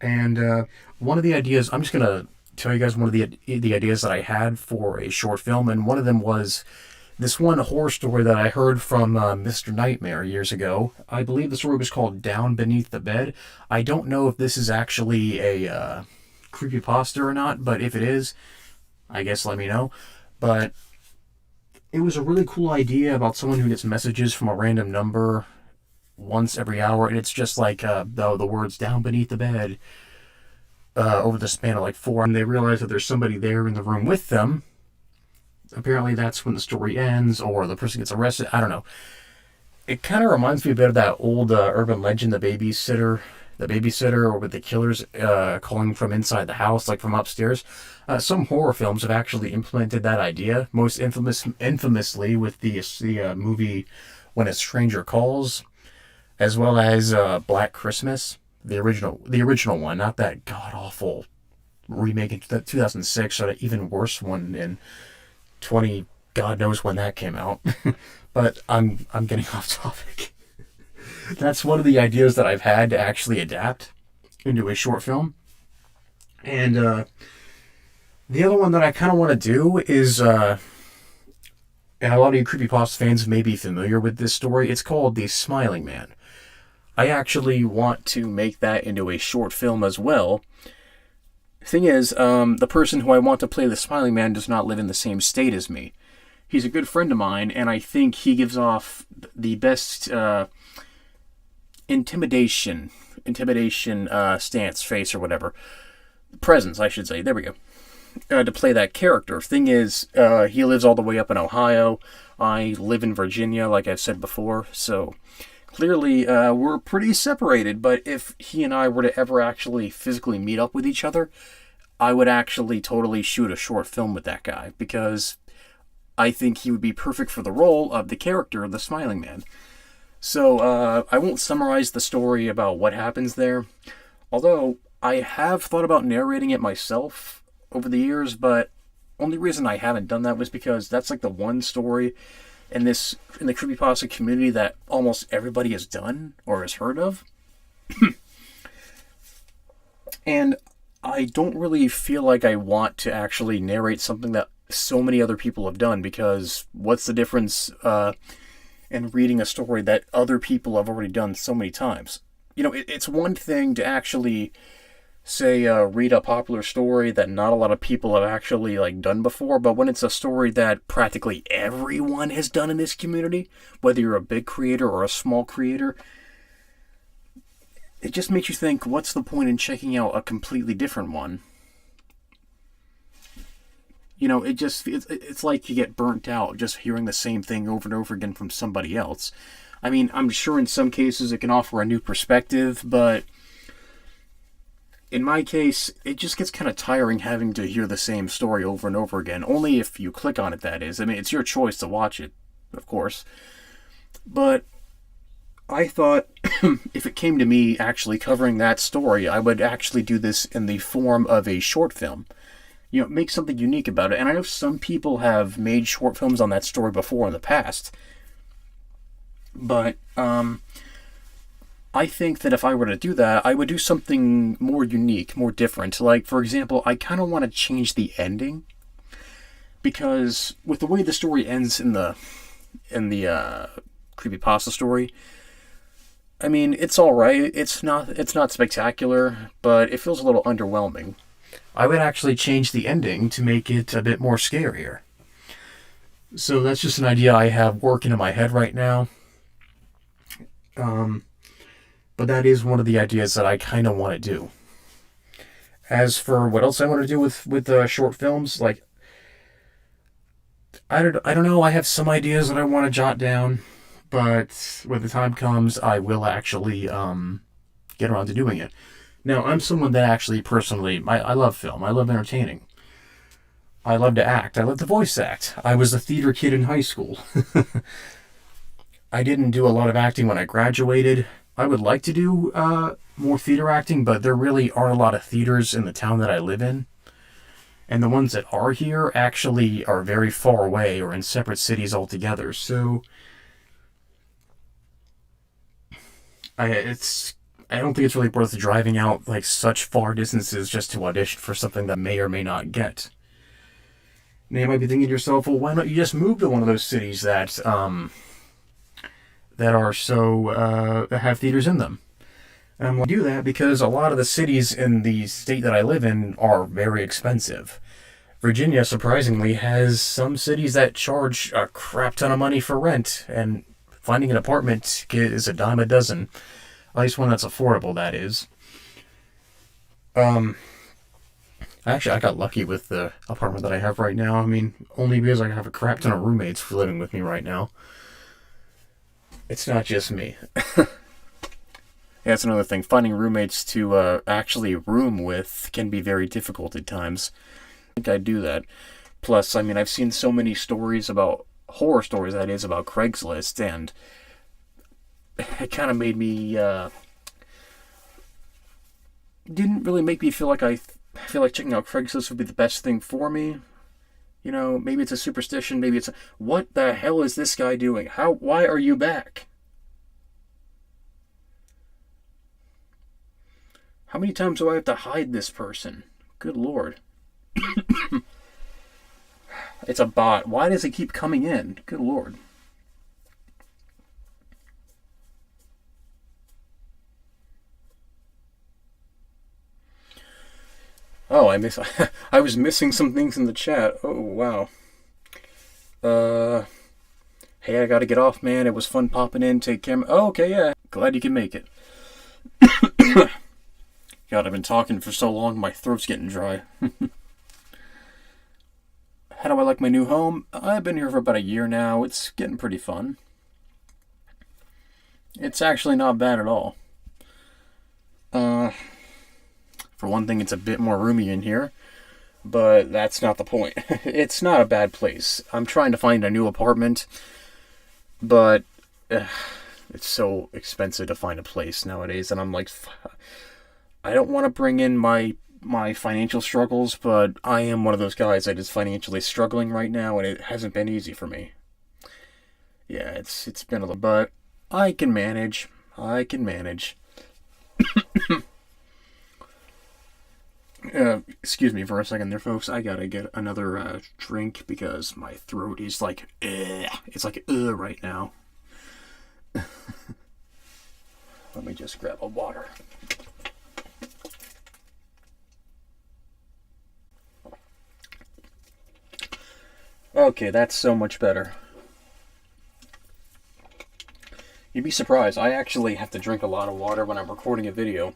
And one of the ideas, I'm just going to tell you guys one of the ideas that I had for a short film, and one of them was this one horror story that I heard from Mr. Nightmare years ago. I believe the story was called Down Beneath the Bed. I don't know if this is actually a creepypasta or not, but if it is, I guess let me know. But it was a really cool idea about someone who gets messages from a random number once every hour, and it's just the words down beneath the bed over the span of 4, and they realize that there's somebody there in the room with them. Apparently that's when the story ends, or the person gets arrested. I don't know. It kind of reminds me a bit of that old urban legend, the babysitter, or with the killers calling from inside the house, from upstairs. Some horror films have actually implemented that idea, most infamously with the movie When a Stranger Calls, as well as Black Christmas. The original one, not that god-awful remake in 2006, or the even worse one in 20 God knows when that came out. But I'm getting off topic. That's one of the ideas that I've had to actually adapt into a short film. And the other one that I kind of want to do is, and a lot of you Creepypasta fans may be familiar with this story, it's called The Smiling Man. I actually want to make that into a short film as well. Thing is, the person who I want to play the Smiling Man does not live in the same state as me. He's a good friend of mine, and I think he gives off the best intimidation stance, face, or whatever. Presence, I should say. There we go. To play that character. Thing is, he lives all the way up in Ohio. I live in Virginia, like I've said before, so clearly we're pretty separated, but if he and I were to ever actually physically meet up with each other, I would actually totally shoot a short film with that guy, because I think he would be perfect for the role of the character, the Smiling Man. So, I won't summarize the story about what happens there, although I have thought about narrating it myself over the years, but only reason I haven't done that was because that's like the one story in the Creepypasta community that almost everybody has done or has heard of. And I don't really feel like I want to actually narrate something that so many other people have done, because what's the difference in reading a story that other people have already done so many times? You know, it's one thing to actually say read a popular story that not a lot of people have actually done before, but when it's a story that practically everyone has done in this community, whether you're a big creator or a small creator, it just makes you think, what's the point in checking out a completely different one? You know, it's like you get burnt out just hearing the same thing over and over again from somebody else. I mean, I'm sure in some cases it can offer a new perspective, but in my case, it just gets kind of tiring having to hear the same story over and over again. Only if you click on it, that is. I mean, it's your choice to watch it, of course. But I thought if it came to me actually covering that story, I would actually do this in the form of a short film. You know, make something unique about it. And I know some people have made short films on that story before in the past. But I think that if I were to do that, I would do something more unique, more different. Like, for example, I kind of want to change the ending, because with the way the story ends in the Creepypasta story, I mean, it's all right. It's not spectacular, but it feels a little underwhelming. I would actually change the ending to make it a bit more scarier. So that's just an idea I have working in my head right now. But that is one of the ideas that I kind of want to do. As for what else I want to do with short films, like, I don't know. I have some ideas that I want to jot down, but when the time comes, I will actually get around to doing it. Now, I'm someone that actually personally, I love film. I love entertaining. I love to act. I love to voice act. I was a theater kid in high school. I didn't do a lot of acting when I graduated. I would like to do more theater acting, but there really aren't a lot of theaters in the town that I live in. And the ones that are here actually are very far away or in separate cities altogether. So I don't think it's really worth driving out such far distances just to audition for something that may or may not get. Now you might be thinking to yourself, well, why don't you just move to one of those cities that are so that have theaters in them? And I'm going to do that because a lot of the cities in the state that I live in are very expensive. Virginia, surprisingly, has some cities that charge a crap ton of money for rent, and finding an apartment is a dime a dozen. At least one that's affordable, that is. Actually, I got lucky with the apartment that I have right now. I mean, only because I have a crap ton of roommates living with me right now. It's not just me. Yeah, that's another thing. Finding roommates to actually room with can be very difficult at times. I think I'd do that. Plus, I mean, I've seen so many stories about, horror stories that is, about Craigslist, and it kind of made me, didn't really make me feel like checking out Craigslist would be the best thing for me. You know, maybe it's a superstition, maybe it's what the hell is this guy doing? Why are you back? How many times do I have to hide this person? Good lord. It's a bot. Why does it keep coming in? Good lord. Oh, I was missing some things in the chat. Oh, wow. Hey, I gotta get off, man. It was fun popping in. Take care. Oh, okay, yeah. Glad you can make it. God, I've been talking for so long, my throat's getting dry. How do I like my new home? I've been here for about a year now. It's getting pretty fun. It's actually not bad at all. For one thing, it's a bit more roomy in here, but that's not the point. It's not a bad place. I'm trying to find a new apartment, but it's so expensive to find a place nowadays, and I'm like, I don't want to bring in my financial struggles, but I am one of those guys that is financially struggling right now, and it hasn't been easy for me. Yeah, it's been a little, but I can manage. I can manage. Excuse me for a second there, folks. I gotta get another drink because my throat is like, it's like, right now. Let me just grab a water. Okay, that's so much better. You'd be surprised. I actually have to drink a lot of water when I'm recording a video.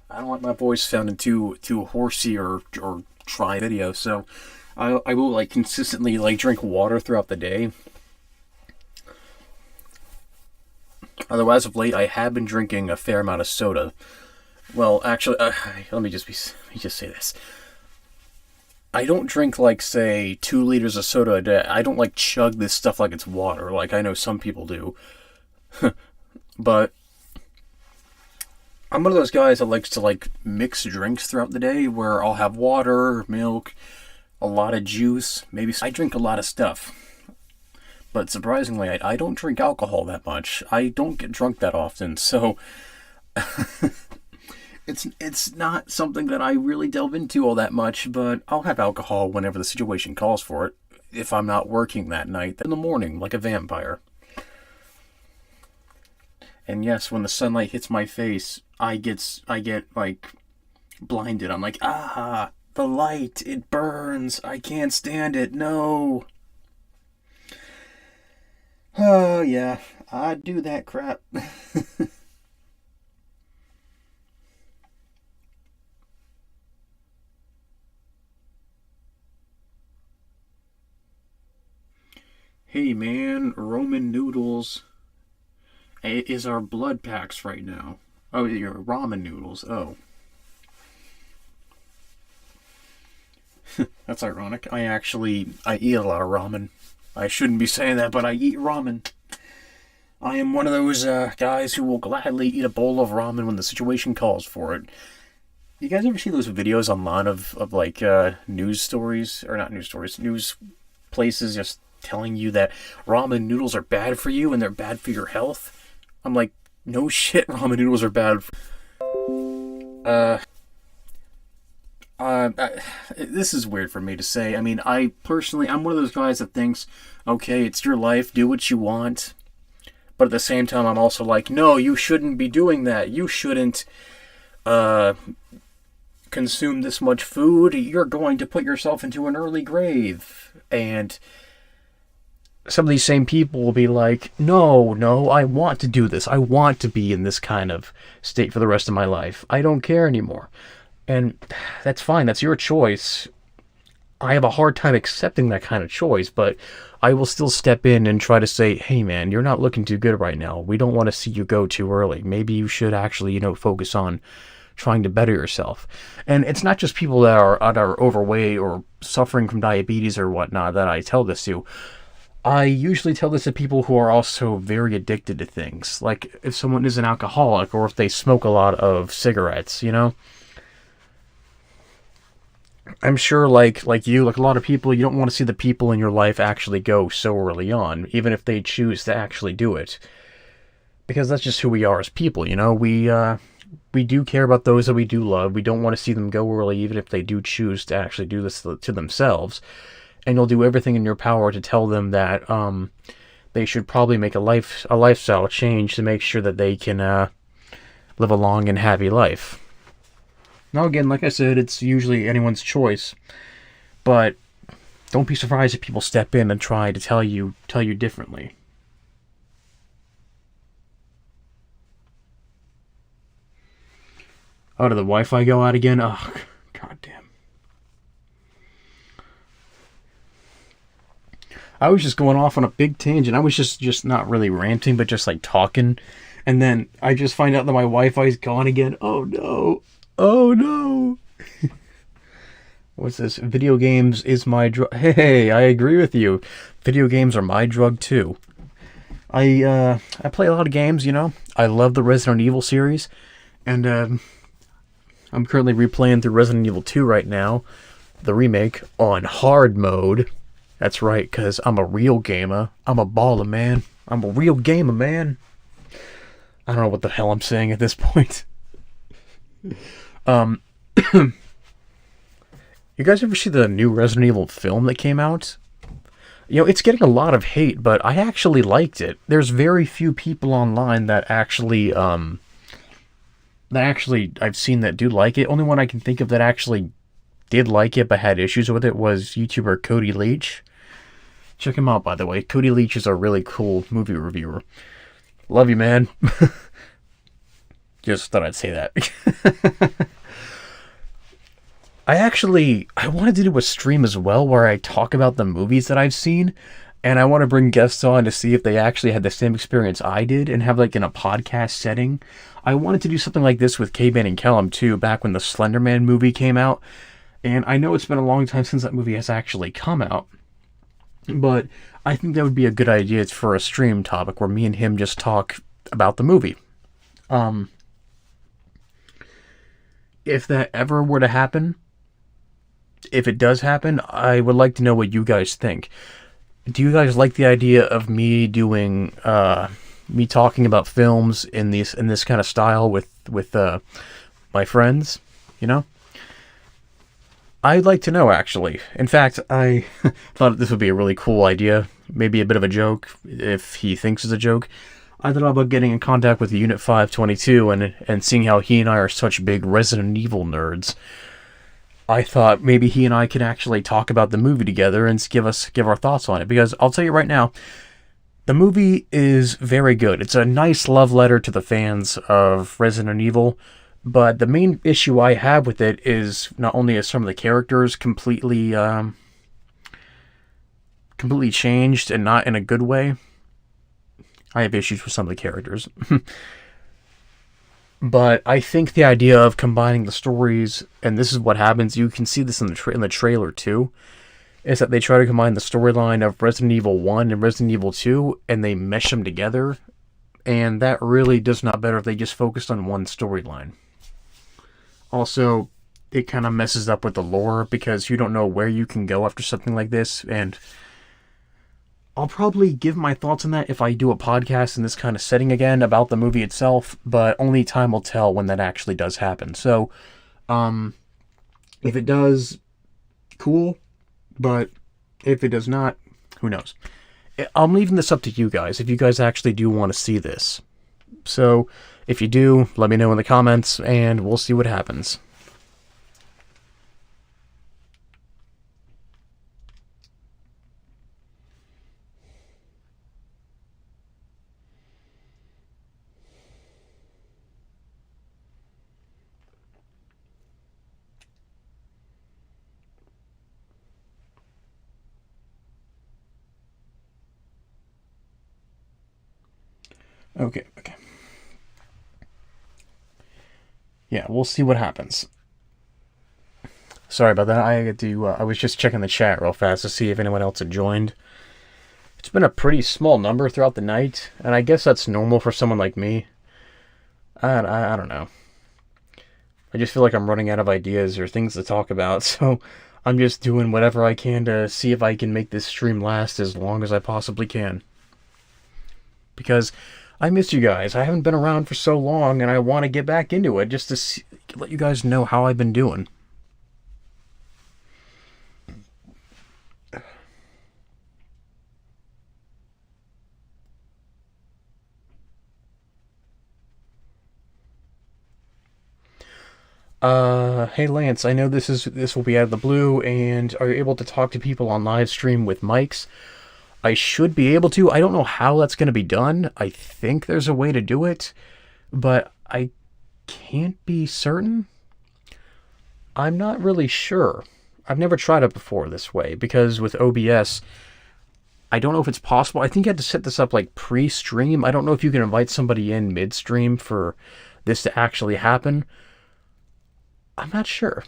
I don't want my voice sounding too horsey or dry video, so I will like consistently like drink water throughout the day. Although as of late, I have been drinking a fair amount of soda. Well, actually, let me just say this. I don't drink like, say, 2 liters of soda a day. I don't like chug this stuff like it's water, like I know some people do. But I'm one of those guys that likes to like mix drinks throughout the day, where I'll have water, milk, a lot of juice. Maybe I drink a lot of stuff. But surprisingly, I don't drink alcohol that much. I don't get drunk that often, so it's not something that I really delve into all that much, but I'll have alcohol whenever the situation calls for it. If I'm not working that night, then in the morning, like a vampire. And yes, when the sunlight hits my face, I get like blinded. I'm like, the light, it burns. I can't stand it. No. Oh, yeah, I do that crap. Hey, man, Roman noodles is our blood packs right now. Oh, your ramen noodles. Oh. That's ironic. I eat a lot of ramen. I shouldn't be saying that, but I eat ramen. I am one of those guys who will gladly eat a bowl of ramen when the situation calls for it. You guys ever see those videos online of like news stories, or not news stories, news places just telling you that ramen noodles are bad for you and they're bad for your health? I'm like, no shit, ramen noodles are bad. This is weird for me to say. I mean, I'm one of those guys that thinks, okay, it's your life, do what you want. But at the same time, I'm also like, no, you shouldn't be doing that. You shouldn't consume this much food. You're going to put yourself into an early grave. And some of these same people will be like, no, I want to do this. I want to be in this kind of state for the rest of my life. I don't care anymore. And that's fine. That's your choice. I have a hard time accepting that kind of choice, but I will still step in and try to say, hey man, you're not looking too good right now. We don't want to see you go too early. Maybe you should actually, focus on trying to better yourself. And it's not just people that are overweight or suffering from diabetes or whatnot that I tell this to. I usually tell this to people who are also very addicted to things. Like if someone is an alcoholic or if they smoke a lot of cigarettes, I'm sure, like you, like a lot of people, you don't want to see the people in your life actually go so early on, even if they choose to actually do it, because that's just who we are as people. We do care about those that we do love. We don't want to see them go early, even if they do choose to actually do this to themselves. And you'll do everything in your power to tell them that they should probably make a lifestyle change to make sure that they can live a long and happy life. Now, again, like I said, it's usually anyone's choice, but don't be surprised if people step in and try to tell you differently. Oh, did the Wi-Fi go out again? Oh, goddamn. I was just going off on a big tangent. I was just not really ranting, but just like talking. And then I just find out that my Wi-Fi's gone again. Oh no. Oh no. What's this? Video games is my drug. Hey, I agree with you. Video games are my drug too. I play a lot of games, you know. I love the Resident Evil series, and I'm currently replaying through Resident Evil 2 right now, the remake on hard mode. That's right, because I'm a real gamer. I'm a baller, man. I'm a real gamer, man. I don't know what the hell I'm saying at this point. You guys ever see the new Resident Evil film that came out? You know, it's getting a lot of hate, but I actually liked it. There's very few people online that actually I've seen that do like it. Only one I can think of that actually did like it but had issues with it was YouTuber Cody Leach. Check him out, by the way. Cody Leach is a really cool movie reviewer. Love you, man. Just thought I'd say that. I wanted to do a stream as well where I talk about the movies that I've seen, and I want to bring guests on to see if they actually had the same experience I did and have like in a podcast setting. I wanted to do something like this with K-Man and Kellum too, back when the Slender Man movie came out, and I know it's been a long time since that movie has actually come out, but I think that would be a good idea for a stream topic where me and him just talk about the movie. If that ever were to happen, if it does happen, I would like to know what you guys think. Do you guys like the idea of me doing, me talking about films in this kind of style with my friends? You know, I'd like to know actually. In fact, I thought this would be a really cool idea. Maybe a bit of a joke if he thinks it's a joke. I thought about getting in contact with Unit 522 and seeing how he and I are such big Resident Evil nerds. I thought maybe he and I could actually talk about the movie together and give our thoughts on it. Because I'll tell you right now, the movie is very good. It's a nice love letter to the fans of Resident Evil. But the main issue I have with it is not only are some of the characters completely changed and not in a good way. I have issues with some of the characters. But I think the idea of combining the stories, and this is what happens, you can see this in the trailer too, is that they try to combine the storyline of Resident Evil 1 and Resident Evil 2, and they mesh them together, and that really does not better if they just focused on one storyline. Also, it kind of messes up with the lore, because you don't know where you can go after something like this, and I'll probably give my thoughts on that if I do a podcast in this kind of setting again about the movie itself, but only time will tell when that actually does happen. So, if it does, cool, but if it does not, who knows? I'm leaving this up to you guys, if you guys actually do want to see this. So, if you do, let me know in the comments, and we'll see what happens. Okay. Yeah, we'll see what happens. Sorry about that. I was just checking the chat real fast to see if anyone else had joined. It's been a pretty small number throughout the night, and I guess that's normal for someone like me. I don't know. I just feel like I'm running out of ideas or things to talk about, so I'm just doing whatever I can to see if I can make this stream last as long as I possibly can. Because I miss you guys. I haven't been around for so long, and I want to get back into it just to let you guys know how I've been doing. Hey Lance, I know this will be out of the blue, and are you able to talk to people on live stream with mics? I should be able to. I don't know how that's going to be done. I think there's a way to do it, but I can't be certain. I'm not really sure. I've never tried it before this way, because with OBS, I don't know if it's possible. I think you had to set this up like pre-stream. I don't know if you can invite somebody in mid-stream for this to actually happen. I'm not sure.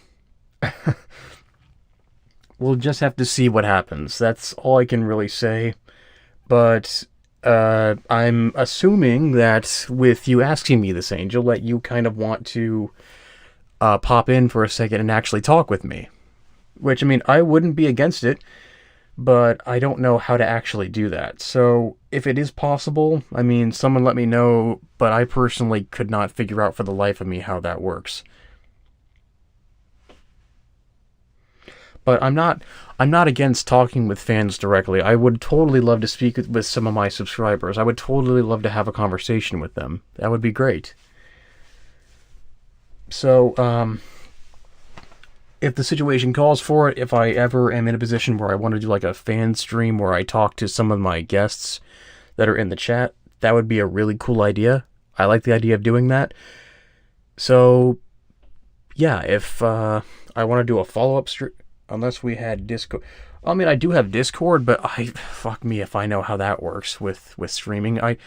We'll just have to see what happens. That's all I can really say. But I'm assuming that with you asking me this, Angel, that you kind of want to pop in for a second and actually talk with me. Which, I mean, I wouldn't be against it, but I don't know how to actually do that. So if it is possible, I mean, someone let me know, but I personally could not figure out for the life of me how that works. But I'm not against talking with fans directly. I would totally love to speak with some of my subscribers. I would totally love to have a conversation with them. That would be great. So, if the situation calls for it, if I ever am in a position where I want to do like a fan stream where I talk to some of my guests that are in the chat, that would be a really cool idea. I like the idea of doing that. So, yeah, if I want to do a follow-up stream, unless we had Discord. I mean, I do have Discord, but fuck me if I know how that works with streaming. I've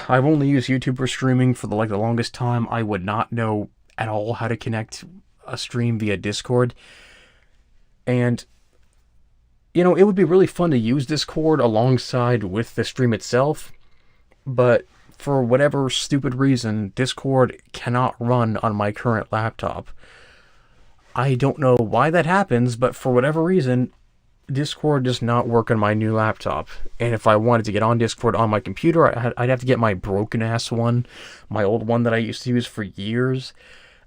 only used YouTube for streaming for the longest time. I would not know at all how to connect a stream via Discord. And you know, it would be really fun to use Discord alongside with the stream itself, but for whatever stupid reason, Discord cannot run on my current laptop. I don't know why that happens, but for whatever reason, Discord does not work on my new laptop. And if I wanted to get on Discord on my computer, I'd have to get my broken-ass one, my old one that I used to use for years,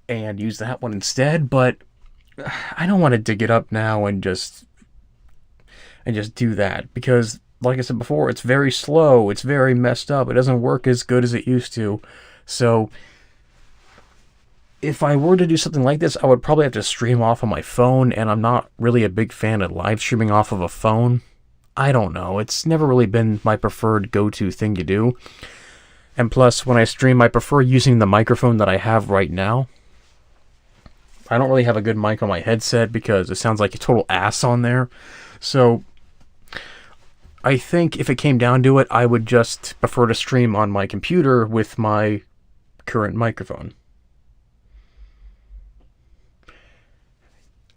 and use that one instead. But I don't want to dig it up now and just do that, because, like I said before, it's very slow, it's very messed up, it doesn't work as good as it used to. So if I were to do something like this, I would probably have to stream off of my phone, and I'm not really a big fan of live streaming off of a phone. I don't know. It's never really been my preferred go-to thing to do. And plus, when I stream, I prefer using the microphone that I have right now. I don't really have a good mic on my headset because it sounds like a total ass on there. So I think if it came down to it, I would just prefer to stream on my computer with my current microphone.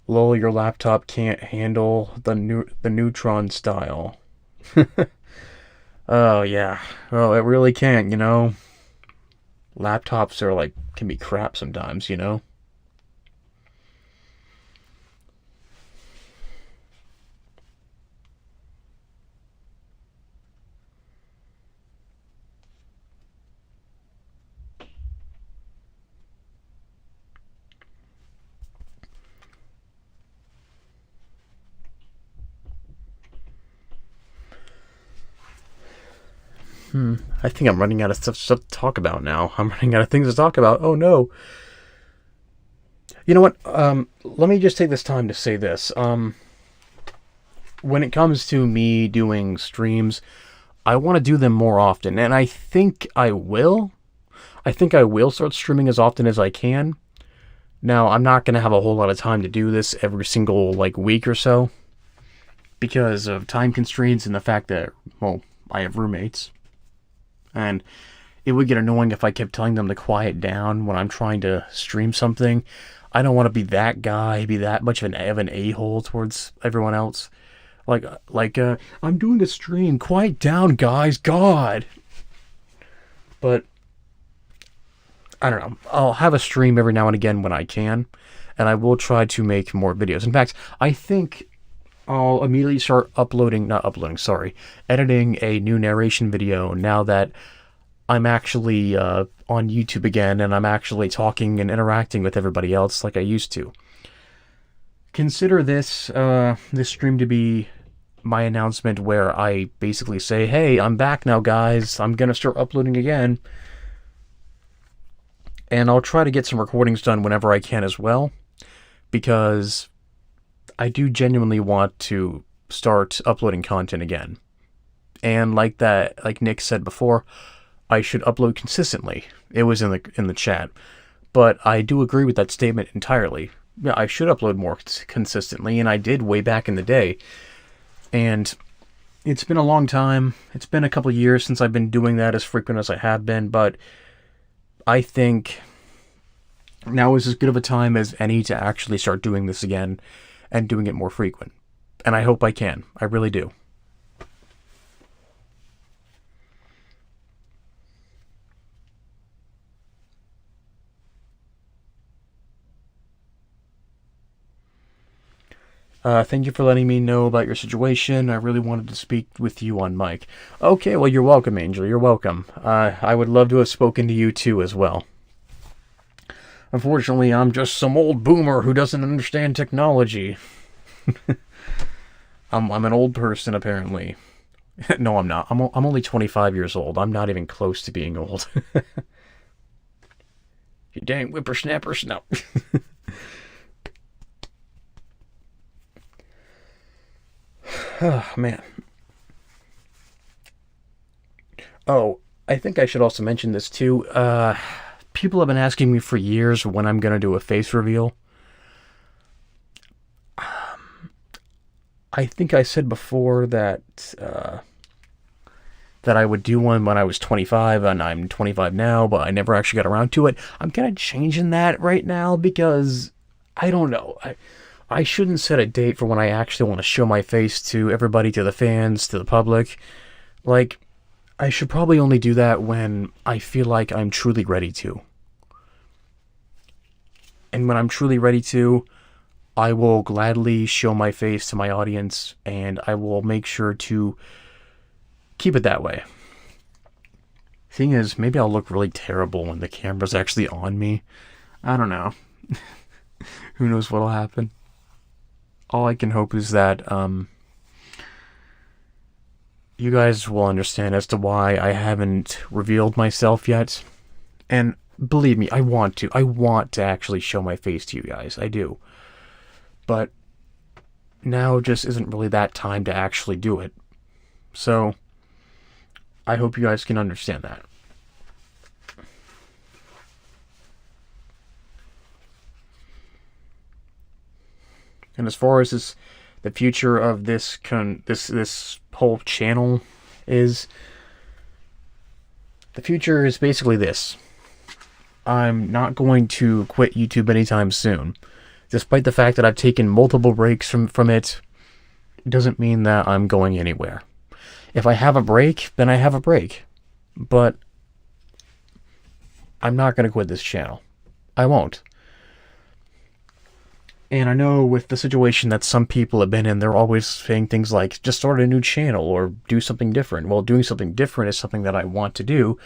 Lol, your laptop can't handle the Neutron style. Oh, yeah. Well, it really can't, you know. Laptops are can be crap sometimes, you know. I think I'm running out of stuff to talk about now. I'm running out of things to talk about. Oh, no. You know what? Let me just take this time to say this. When it comes to me doing streams, I want to do them more often, and I think I will. I think I will start streaming as often as I can. Now, I'm not going to have a whole lot of time to do this every single, week or so, because of time constraints and the fact that, well, I have roommates. And it would get annoying if I kept telling them to quiet down when I'm trying to stream something. I don't want to be that guy, be that much of an a-hole towards everyone else. I'm doing a stream. Quiet down, guys. God. But I don't know, I'll have a stream every now and again when I can, and I will try to make more videos. In fact, I think I'll immediately start editing a new narration video now that I'm actually on YouTube again, and I'm actually talking and interacting with everybody else like I used to. Consider this this stream to be my announcement where I basically say, hey, I'm back now, guys. I'm going to start uploading again. And I'll try to get some recordings done whenever I can as well, because I do genuinely want to start uploading content again. And like Nick said before, I should upload consistently. It was in the chat. But I do agree with that statement entirely. Yeah, I should upload more consistently, and I did way back in the day. And it's been a long time. It's been a couple years since I've been doing that as frequent as I have been, but I think now is as good of a time as any to actually start doing this again and doing it more frequent. And I hope I can. I really do. Thank you for letting me know about your situation. I really wanted to speak with you on mic. Okay, well, you're welcome, Angel. You're welcome. I would love to have spoken to you, too, as well. Unfortunately, I'm just some old boomer who doesn't understand technology. I'm an old person, apparently. No, I'm not. I'm only 25 years old. I'm not even close to being old. You dang whippersnappers. No. Oh, man. Oh, I think I should also mention this too. People have been asking me for years when I'm going to do a face reveal. I think I said before that that I would do one when I was 25, and I'm 25 now, but I never actually got around to it. I'm kind of changing that right now because I don't know. I shouldn't set a date for when I actually want to show my face to everybody, to the fans, to the public. Like, I should probably only do that when I feel like I'm truly ready to. And when I'm truly ready to, I will gladly show my face to my audience, and I will make sure to keep it that way. Thing is, maybe I'll look really terrible when the camera's actually on me. I don't know. Who knows what'll happen? All I can hope is that you guys will understand as to why I haven't revealed myself yet. And believe me, I want to. I want to actually show my face to you guys. I do. But now just isn't really that time to actually do it. So I hope you guys can understand that. And as far as the future of this whole channel is, the future is basically this. I'm not going to quit YouTube anytime soon. Despite the fact that I've taken multiple breaks from it, it doesn't mean that I'm going anywhere. If I have a break, then I have a break. But I'm not going to quit this channel. I won't. And I know with the situation that some people have been in, they're always saying things like, just start a new channel or do something different. Well, doing something different is something that I want to do,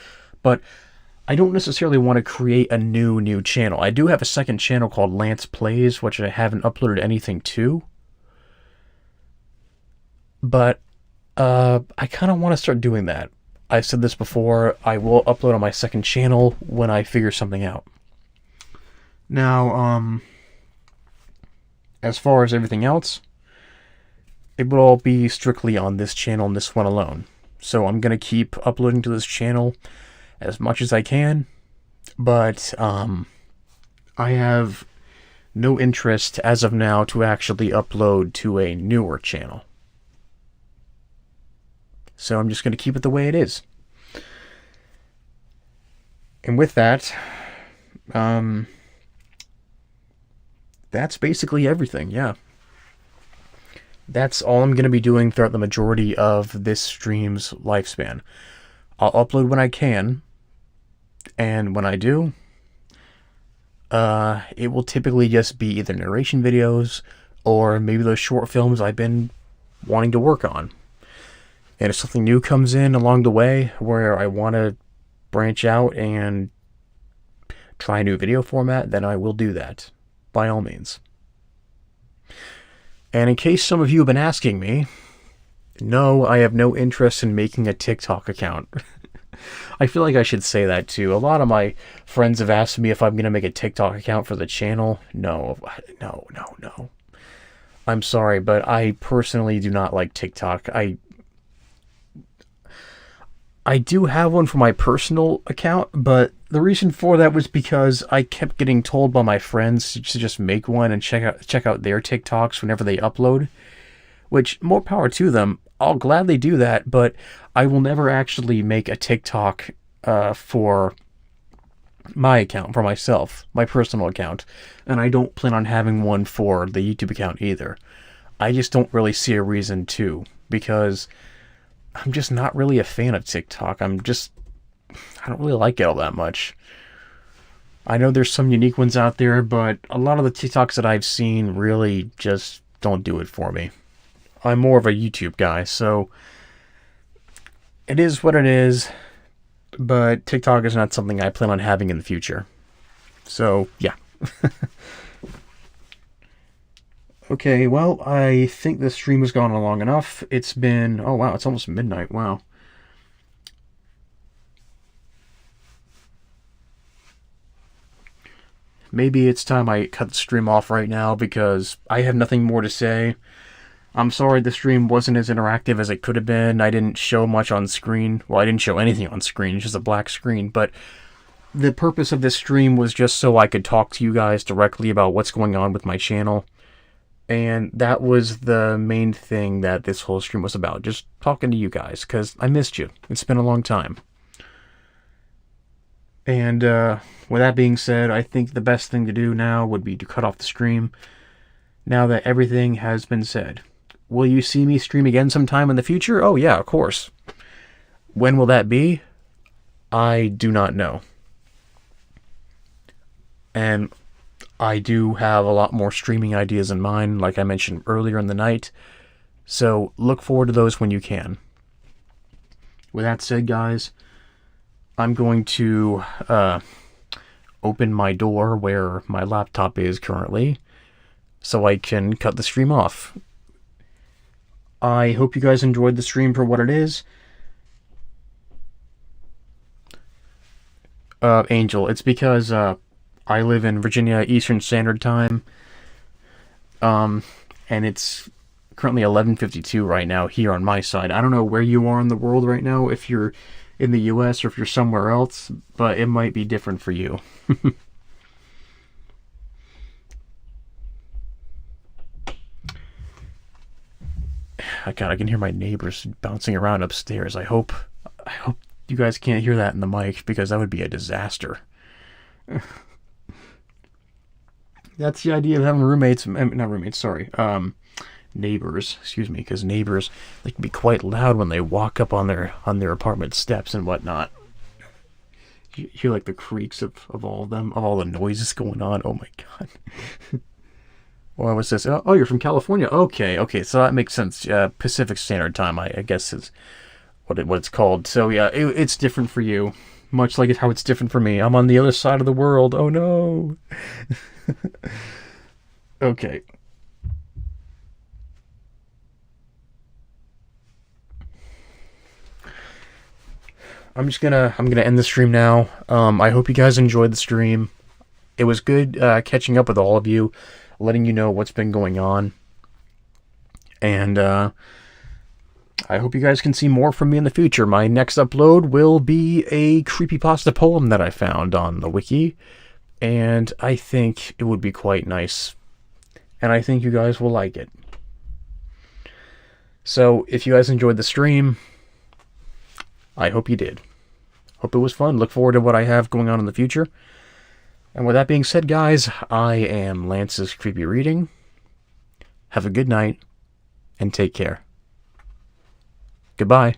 but I don't necessarily want to create a new channel. I do have a second channel called Lance Plays, which I haven't uploaded anything to. But I kind of want to start doing that. I've said this before, I will upload on my second channel when I figure something out. Now, as far as everything else, it will all be strictly on this channel and this one alone. So I'm going to keep uploading to this channel as much as I can, but I have no interest as of now to actually upload to a newer channel. So I'm just going to keep it the way it is. And with that, that's basically everything, yeah. That's all I'm going to be doing throughout the majority of this stream's lifespan. I'll upload when I can, and when I do, it will typically just be either narration videos or maybe those short films I've been wanting to work on. And if something new comes in along the way where I want to branch out and try a new video format, then I will do that, by all means. And in case some of you have been asking me, no, I have no interest in making a TikTok account. I feel like I should say that too. A lot of my friends have asked me if I'm going to make a TikTok account for the channel. No. I'm sorry, but I personally do not like TikTok. I do have one for my personal account, but the reason for that was because I kept getting told by my friends to just make one and check out their TikToks whenever they upload, which, more power to them. I'll gladly do that, but I will never actually make a TikTok for my account, for myself, my personal account, and I don't plan on having one for the YouTube account either. I just don't really see a reason to, because I'm just not really a fan of TikTok. I don't really like it all that much. I know there's some unique ones out there, but a lot of the TikToks that I've seen really just don't do it for me. I'm more of a YouTube guy, so it is what it is, but TikTok is not something I plan on having in the future. So, yeah. Okay, well, I think this stream has gone on long enough. It's been... oh, wow, it's almost midnight. Wow. Maybe it's time I cut the stream off right now because I have nothing more to say. I'm sorry the stream wasn't as interactive as it could have been. I didn't show much on screen. Well, I didn't show anything on screen. It's just a black screen. But the purpose of this stream was just so I could talk to you guys directly about what's going on with my channel. And that was the main thing that this whole stream was about. Just talking to you guys, because I missed you. It's been a long time. And with that being said, I think the best thing to do now would be to cut off the stream, now that everything has been said. Will you see me stream again sometime in the future? Oh yeah, of course. When will that be? I do not know. And I do have a lot more streaming ideas in mind, like I mentioned earlier in the night. So look forward to those when you can. With that said, guys, I'm going to open my door where my laptop is currently so I can cut the stream off. I hope you guys enjoyed the stream for what it is. Angel, it's because I live in Virginia Eastern Standard Time, and it's currently 11:52 right now here on my side. I don't know where you are in the world right now, if you're in the US or if you're somewhere else, but it might be different for you. God, I can hear my neighbors bouncing around upstairs. I hope you guys can't hear that in the mic, because that would be a disaster. That's the idea of having roommates, not roommates, sorry, neighbors, excuse me, because neighbors, they can be quite loud when they walk up on their apartment steps and whatnot. You hear like the creaks of all of them, of all the noises going on. Oh my god. What was this? Oh, you're from California. Okay, so that makes sense. Pacific Standard Time, I guess, is what it's called. So yeah, it's different for you, much like how it's different for me. I'm on the other side of the world. Oh no. Okay. I'm gonna end the stream now. I hope you guys enjoyed the stream. It was good catching up with all of you, letting you know what's been going on. And I hope you guys can see more from me in the future. My next upload will be a creepypasta poem that I found on the wiki, and I think it would be quite nice. And I think you guys will like it. So, if you guys enjoyed the stream, I hope you did. Hope it was fun. Look forward to what I have going on in the future. And with that being said, guys, I am Lance's Creepy Reading. Have a good night, and take care. Goodbye.